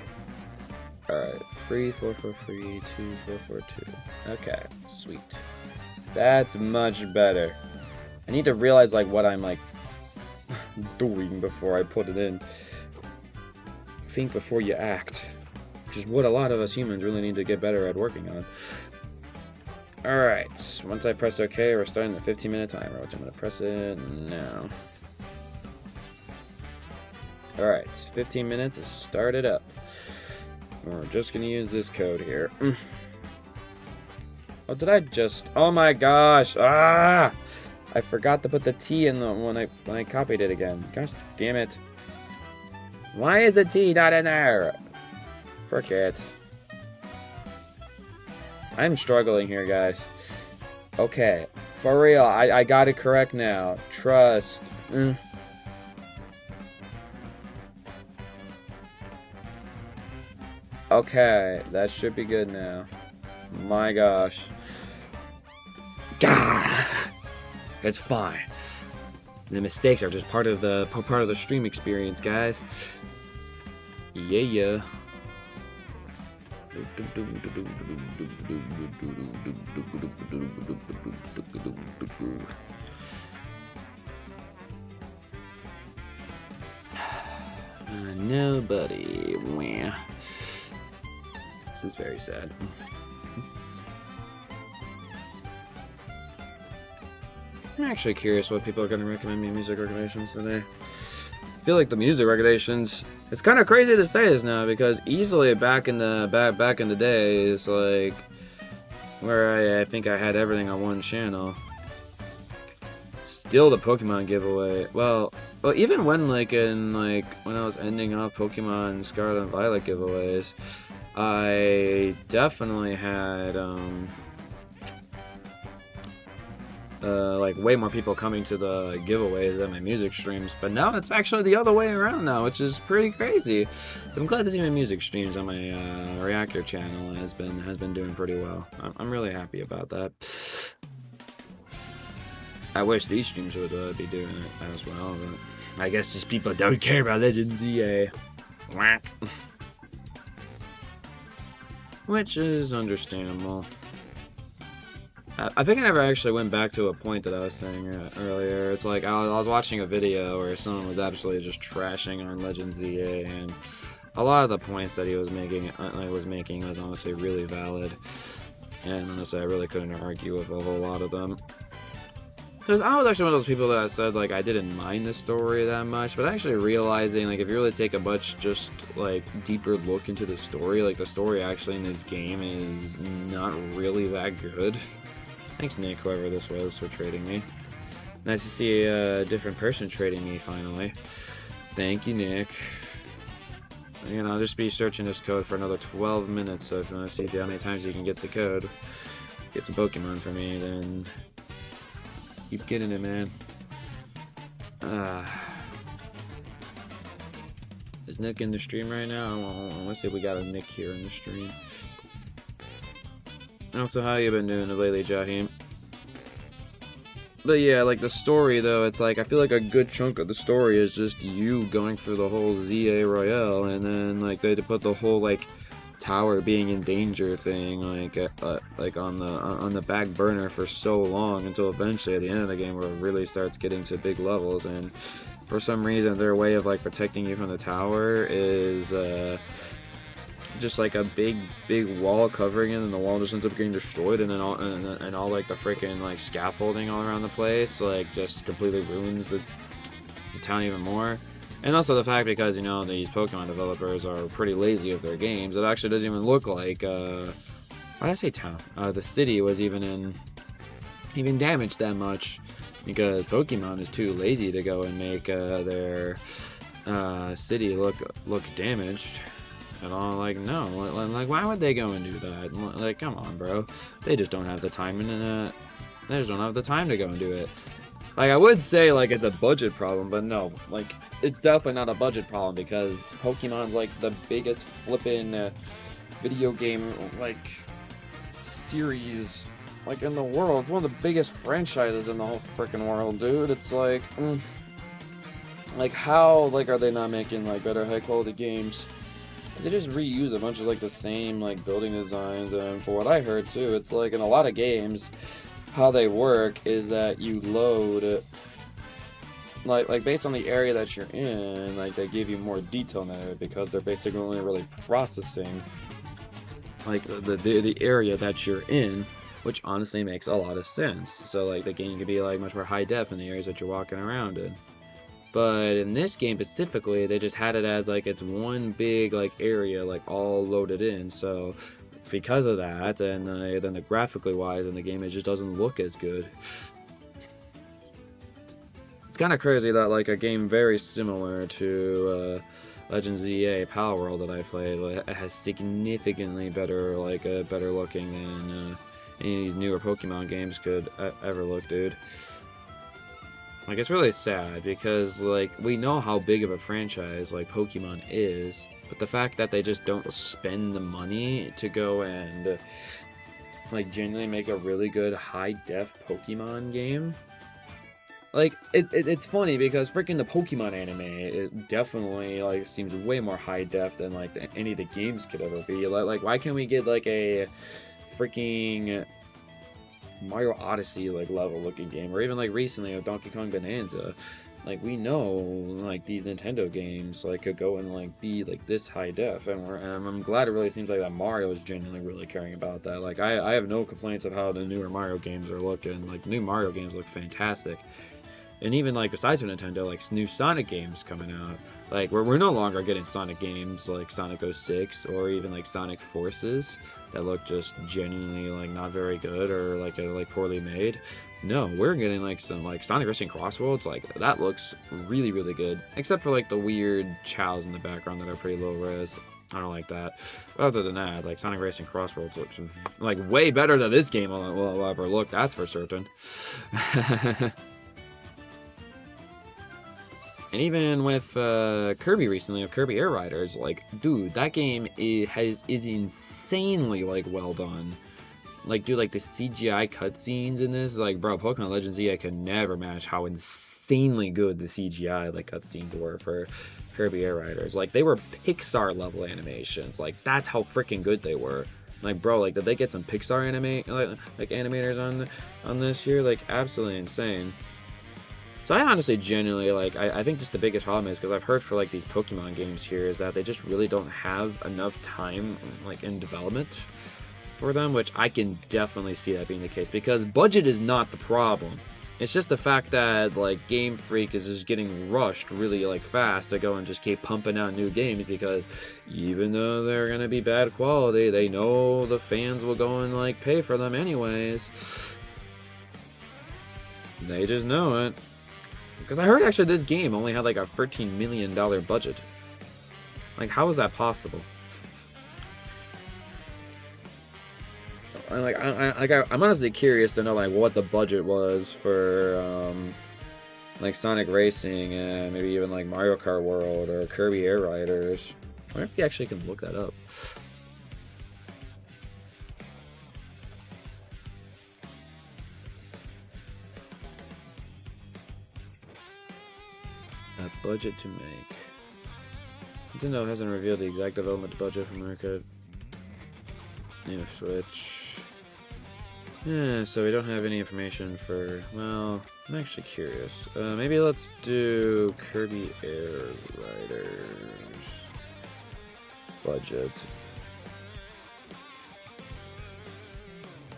Alright, 3443 2442. Okay, sweet. That's much better. I need to realize like what I'm like doing before I put it in. Think before you act. Which is what a lot of us humans really need to get better at working on. Alright, once I press OK, we're starting the 15-minute timer, which I'm going to press it now. Alright, 15 minutes is started up. We're just going to use this code here. Oh, did I just... Oh my gosh! Ah! I forgot to put the T in the when I copied it again. Gosh damn it. Why is the T not in there? Frick it. I'm struggling here, guys. Okay, for real, I got it correct now. Trust. Okay, that should be good now. My gosh. Gah! It's fine. The mistakes are just part of the stream experience, guys. Yeah. Nobody. Wah. This is very sad. I'm actually curious what people are going to recommend me music recommendations today. I feel like the music recommendations, it's kind of crazy to say this now, because easily back in the day, it's like where I think I had everything on one channel. Still the Pokemon giveaway. Well, even when when I was ending off Pokemon Scarlet and Violet giveaways, I definitely had like way more people coming to the giveaways than my music streams, but now it's actually the other way around now, which is pretty crazy. I'm glad to see my music streams on my Reactor channel has been doing pretty well. I'm really happy about that. I wish these streams would be doing it as well, but I guess just people don't care about Legends EA. Whack. Which is understandable. I think I never actually went back to a point that I was saying earlier. It's like I was watching a video where someone was absolutely just trashing on Legends EA, and a lot of the points that he was making was honestly really valid. And honestly, I really couldn't argue with a whole lot of them. Because I was actually one of those people that said, like, I didn't mind the story that much, but actually realizing, like, if you really take a much just, like, deeper look into the story, like, the story actually in this game is not really that good. Thanks, Nick, whoever this was, for trading me. Nice to see a different person trading me, finally. Thank you, Nick. And I'll just be searching this code for another 12 minutes, so if you want to see how many times you can get the code, get some Pokemon for me, then keep getting it, man. Is Nick in the stream right now? Let's see if we got a Nick here in the stream. Also, how you been doing lately, Jaheim? But yeah, like the story though, it's like I feel like a good chunk of the story is just you going through the whole ZA Royale, and then like they put the whole like tower being in danger thing like on the back burner for so long until eventually at the end of the game where it really starts getting to big levels, and for some reason their way of like protecting you from the tower is just like a big wall covering it, and the wall just ends up getting destroyed, and then all like the freaking like scaffolding all around the place like just completely ruins the town even more. And also the fact, because you know these Pokemon developers are pretty lazy with their games, it actually doesn't even look like why did I say town? The city was even damaged that much, because Pokemon is too lazy to go and make their city look damaged at all. Like, no, like why would they go and do that? Like, come on, bro. They just don't have the time, and they just don't have the time to go and do it. Like, I would say like it's a budget problem, but no, like it's definitely not a budget problem, because Pokemon's like the biggest flippin' video game like series like in the world. It's one of the biggest franchises in the whole freaking world, dude. It's like like how like are they not making like better high quality games? They just reuse a bunch of like the same like building designs, and for what I heard too, it's like in a lot of games how they work is that you load like based on the area that you're in, like they give you more detail in that area, because they're basically only really processing like the area that you're in, which honestly makes a lot of sense. So like the game can be like much more high def in the areas that you're walking around in. But in this game specifically, they just had it as like it's one big like area like all loaded in. So because of that, and then the graphically wise in the game, it just doesn't look as good. It's kind of crazy that like a game very similar to Legends ZA Power World that I played, it has significantly better like better looking than any of these newer Pokemon games could ever look, dude. Like, it's really sad, because like we know how big of a franchise like Pokemon is, But the fact that they just don't spend the money to go and like genuinely make a really good high-def Pokemon game. Like, it's funny because freaking the Pokemon anime, it definitely, like, seems way more high-def than, like, any of the games could ever be. Like, why can't we get, like, a freaking Mario Odyssey, like, level-looking game? Or even, like, recently, a Donkey Kong Bonanza. Like, we know, like, these Nintendo games, like, could go and, like, be, like, this high-def. And I'm glad it really seems like that Mario is genuinely really caring about that. Like, I have no complaints of how the newer Mario games are looking. Like, new Mario games look fantastic. And even, like, besides for Nintendo, like, new Sonic games coming out. Like, we're no longer getting Sonic games like Sonic 06 or even, like, Sonic Forces that look just genuinely, like, not very good or, like, poorly made. No, we're getting, like, some, like, Sonic Racing Crossroads. Like, that looks really, really good. Except for, like, the weird chows in the background that are pretty low res. I don't like that. Other than that, like, Sonic Racing Crossroads looks, like, way better than this game will ever look. That's for certain. And even with Kirby recently, of Kirby Air Riders, like, dude, that game is insanely, like, well done. Like, dude, like, the CGI cutscenes in this, like, bro, Pokemon Legends ZA could never match how insanely good the CGI, like, cutscenes were for Kirby Air Riders. Like, they were Pixar-level animations. Like, that's how freaking good they were. Like, bro, like, did they get some Pixar animators on this here? Like, absolutely insane. So I honestly genuinely, like, I think just the biggest problem is, because I've heard for, like, these Pokemon games here, is that they just really don't have enough time, like, in development for them, which I can definitely see that being the case, because budget is not the problem. It's just the fact that, like, Game Freak is just getting rushed really, like, fast to go and just keep pumping out new games, because even though they're gonna be bad quality, they know the fans will go and, like, pay for them anyways. They just know it. Because I heard actually this game only had like a $13 million budget. Like, how is that possible? I'm honestly curious to know, like, what the budget was for like Sonic Racing and maybe even like Mario Kart World or Kirby Air Riders. I wonder if you actually can look that up. A budget to make. Nintendo hasn't revealed the exact development budget for Mario Kart. New Switch. Yeah, so we don't have any information for, well, I'm actually curious. Maybe let's do Kirby Air Riders budget.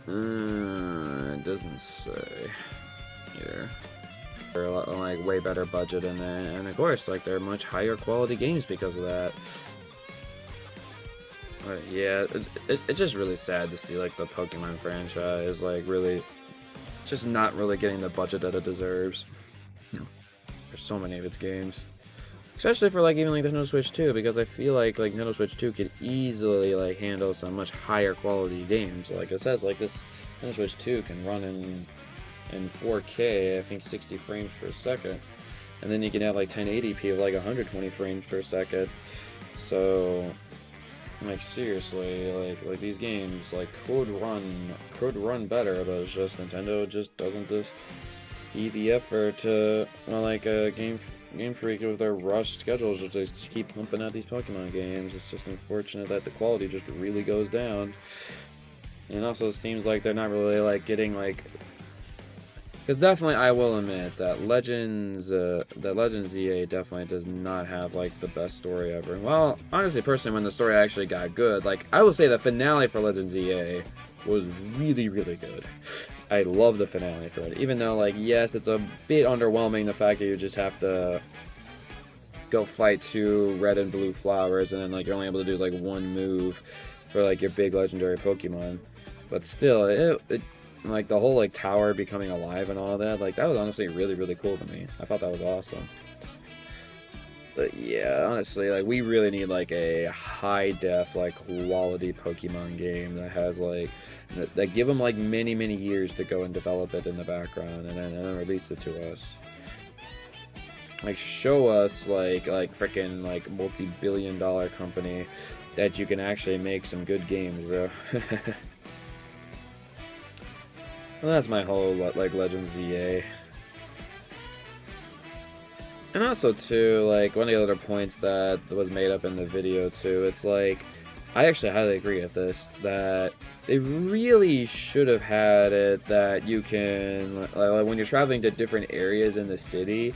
It doesn't say here. They're like way better budget in there, and of course, like, they're much higher quality games because of that. But yeah, it's just really sad to see, like, the Pokemon franchise, like, really just not really getting the budget that it deserves. For so many of its games, especially for, like, even like the Nintendo Switch 2, because I feel like Nintendo Switch 2 could easily, like, handle some much higher quality games. Like it says, like, this Nintendo Switch 2 can run in 4K, I think 60 frames per second, and then you can have like 1080p of like 120 frames per second. So, like, seriously, like these games, like, could run better, but it's just Nintendo just doesn't just see the effort to, well, like, Game Freak with their rushed schedules to just keep pumping out these Pokemon games. It's just unfortunate that the quality just really goes down, and also it seems like they're not really, like, getting, like, because definitely, I will admit that Legends ZA definitely does not have, like, the best story ever. Well, honestly, personally, when the story actually got good, like, I will say the finale for Legends ZA was really, really good. I love the finale for it, even though, like, yes, it's a bit underwhelming, the fact that you just have to go fight 2 red and blue flowers, and then, like, you're only able to do, like, 1 move for, like, your big legendary Pokemon. But still, it like, the whole, like, tower becoming alive and all that, like, that was honestly really, really cool to me. I thought that was awesome. But yeah, honestly, like, we really need, like, a high-def, like, quality Pokemon game that has, like, that give them, like, many, many years to go and develop it in the background and then release it to us. like show us like freaking like multi-billion-dollar company that you can actually make some good games, bro. Well, that's my whole like Legends ZA. And also too, like one of the other points that was made up in the video too, it's like I actually highly agree with this, that they really should have had it that you can like when you're traveling to different areas in the city,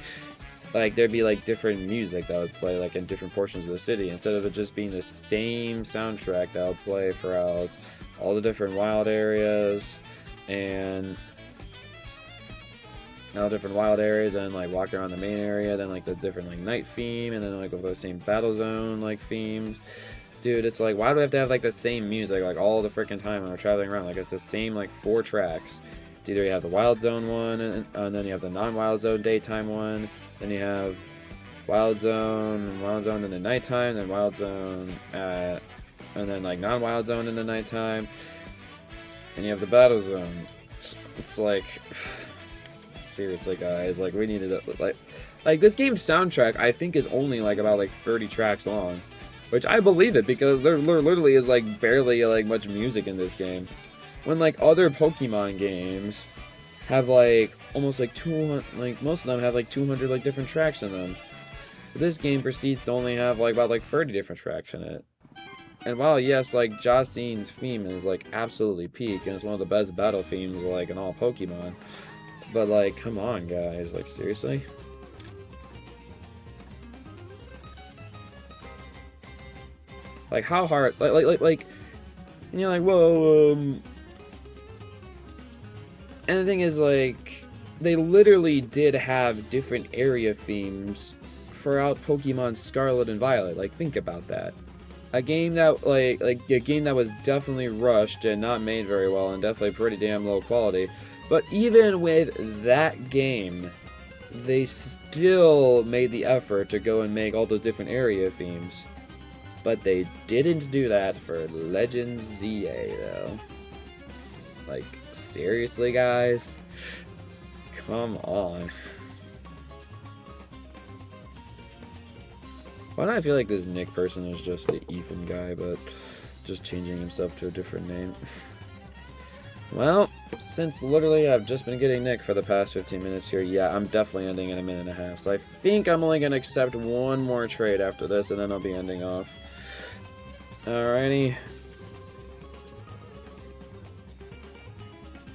like there'd be like different music that would play like in different portions of the city, instead of it just being the same soundtrack that would play throughout all the different wild areas and and like walk around the main area, then like the different like night theme, and then like with the same battle zone like themes. Dude, it's like, why do we have to have like the same music like all the freaking time when we're traveling around? Like it's the same like 4 tracks. It's either you have the wild zone one, and then you have the non-wild zone daytime one, then you have wild zone in the nighttime, then wild zone and then like non-wild zone in the nighttime, and you have the battle zone. It's like, seriously guys, like we needed it. Like this game's soundtrack I think is only like about like 30 tracks long, which I believe it, because there literally is like barely like much music in this game, when like other Pokemon games have like almost like 200, like most of them have like 200 like different tracks in them. But this game proceeds to only have like about like 30 different tracks in it. And while yes, like Jacine's theme is like absolutely peak and it's one of the best battle themes like in all Pokemon, but like come on guys, like seriously. Like how hard, like and you're like, whoa, and the thing is, like, they literally did have different area themes throughout Pokemon Scarlet and Violet. Like, think about that. A game that, like a game that was definitely rushed and not made very well and definitely pretty damn low quality. But even with that game, they still made the effort to go and make all those different area themes. But they didn't do that for Legends ZA, though. Like, seriously, guys? Come on. Why do I feel like this Nick person is just the Ethan guy, but just changing himself to a different name? Well, since literally I've just been getting Nick for the past 15 minutes here, yeah, I'm definitely ending in a minute and a half. So I think I'm only going to accept one more trade after this, and then I'll be ending off. Alrighty.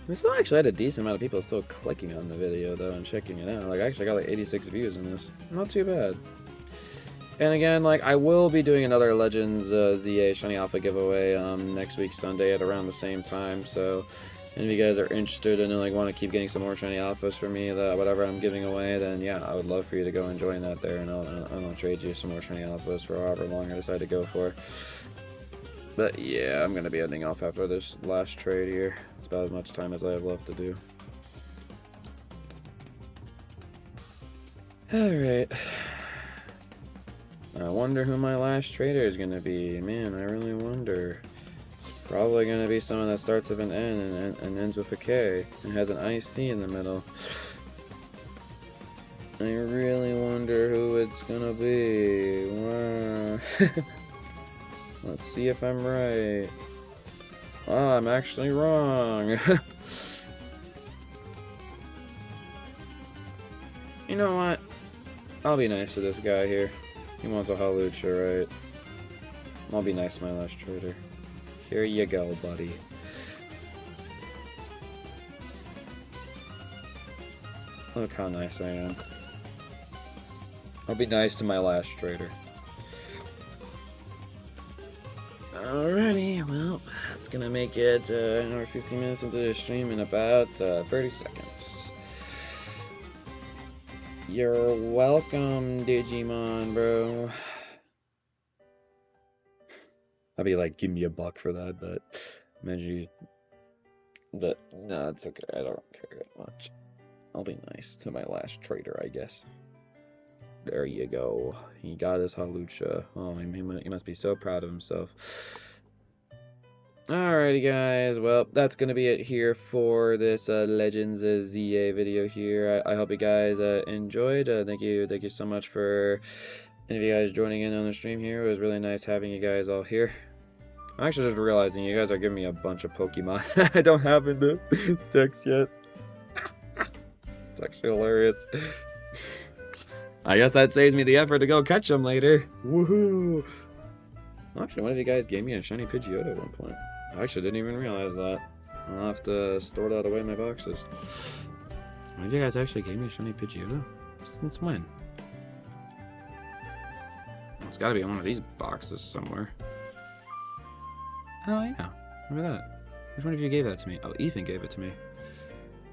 We still actually had a decent amount of people still clicking on the video, though, and checking it out. Like, I actually got like 86 views in this. Not too bad. And again, like, I will be doing another Legends ZA Shiny Alpha giveaway next week Sunday at around the same time. So, and if you guys are interested and like want to keep getting some more Shiny Alphas for me, that whatever I'm giving away, then yeah, I would love for you to go and join that there, and I'll trade you some more Shiny Alphas for however long I decide to go for. But yeah, I'm gonna be ending off after this last trade here. It's about as much time as I have left to do. Alright. I wonder who my last trader is gonna be. Man, I really wonder. It's probably gonna be someone that starts with an N and ends with a K and has an IC in the middle. I really wonder who it's gonna be. Wow. Let's see if I'm right. Oh, I'm actually wrong. You know what? I'll be nice to this guy here. He wants a Hawlucha, right? I'll be nice to my last trader. Here you go, buddy. Look how nice I am. I'll be nice to my last trader. Alrighty, well, that's gonna make it an hour 15 minutes into the stream in about 30 seconds. You're welcome, Digimon, bro. I'd be like, give me $1 for that, but imagine but no, it's okay. I don't care that much. I'll be nice to my last trader, I guess. There you go. He got his Hawlucha. Oh, he must be so proud of himself. Alrighty guys, well that's gonna be it here for this Legends ZA video here. I hope you guys enjoyed. Thank you so much for any of you guys joining in on the stream here. It was really nice having you guys all here. I'm actually just realizing you guys are giving me a bunch of Pokemon I don't have in the text yet. It's actually hilarious. I guess that saves me the effort to go catch them later. Woohoo! Actually, one of you guys gave me a shiny Pidgeotto at one point. I actually didn't even realize that. I'll have to store that away in my boxes. One of you guys actually gave me a shiny Pidgeotto? Since when? It's gotta be in one of these boxes somewhere. Oh yeah, look at that. Which one of you gave that to me? Oh, Ethan gave it to me.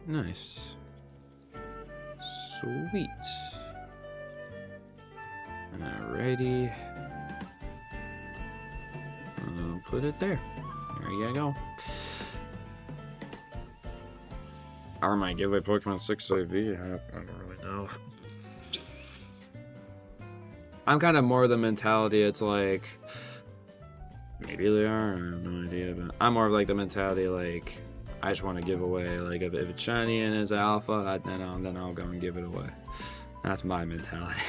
Nice. Sweet. Alrighty. I'll put it there. There you go. Or might give away Pokemon 6 IV. I don't really know. I'm kind of more of the mentality, it's like, maybe they are, I have no idea, but I'm more of like the mentality, like, I just want to give away, like, if it's shiny and it's alpha, then I'll go and give it away. That's my mentality.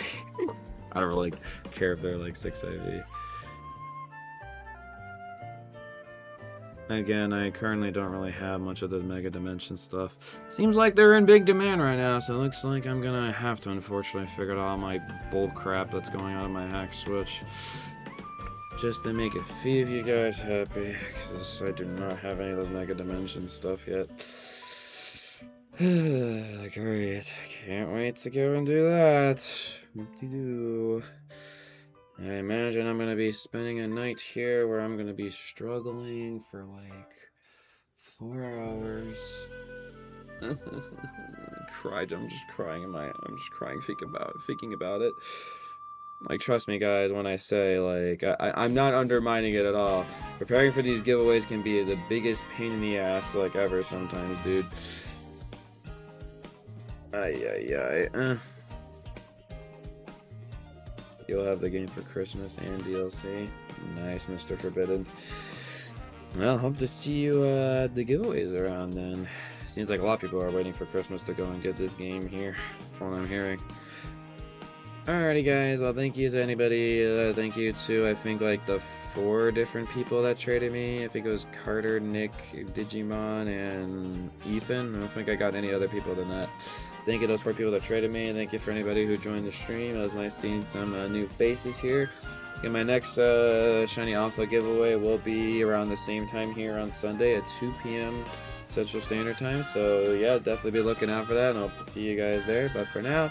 I don't really care if they're like 6 IV. Again, I currently don't really have much of the Mega Dimension stuff. Seems like they're in big demand right now, so it looks like I'm gonna have to unfortunately figure out all my bull crap that's going on in my hack switch. Just to make a few of you guys happy, because I do not have any of those Mega Dimension stuff yet. Great, can't wait to go and do that. Whoop-de-doo. I imagine I'm going to be spending a night here where I'm going to be struggling for like 4 hours. Cried. I'm just crying thinking about it. Like, trust me guys when I say, like, I'm not undermining it at all. Preparing for these giveaways can be the biggest pain in the ass, like, ever sometimes, dude. You'll have the game for Christmas and DLC. Nice, Mr. Forbidden. Well, hope to see you at the giveaways around then. Seems like a lot of people are waiting for Christmas to go and get this game here, from what I'm hearing. Alrighty guys, well thank you to anybody, thank you to I think like the 4 different people that traded me. I think it was Carter, Nick, Digimon, and Ethan. I don't think I got any other people than that. Thank you to those 4 people that traded me, and thank you for anybody who joined the stream. It was nice seeing some new faces here. And my next Shiny Alpha giveaway will be around the same time here on Sunday at 2 p.m. Central Standard Time. So yeah, definitely be looking out for that, and I hope to see you guys there. But for now,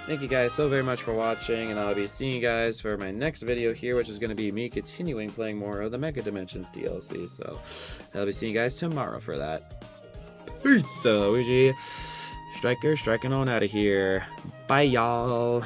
thank you guys so very much for watching, and I'll be seeing you guys for my next video here, which is going to be me continuing playing more of the Mega Dimensions DLC. So I'll be seeing you guys tomorrow for that. Peace, Luigi. Striker, striking on out of here. Bye, y'all.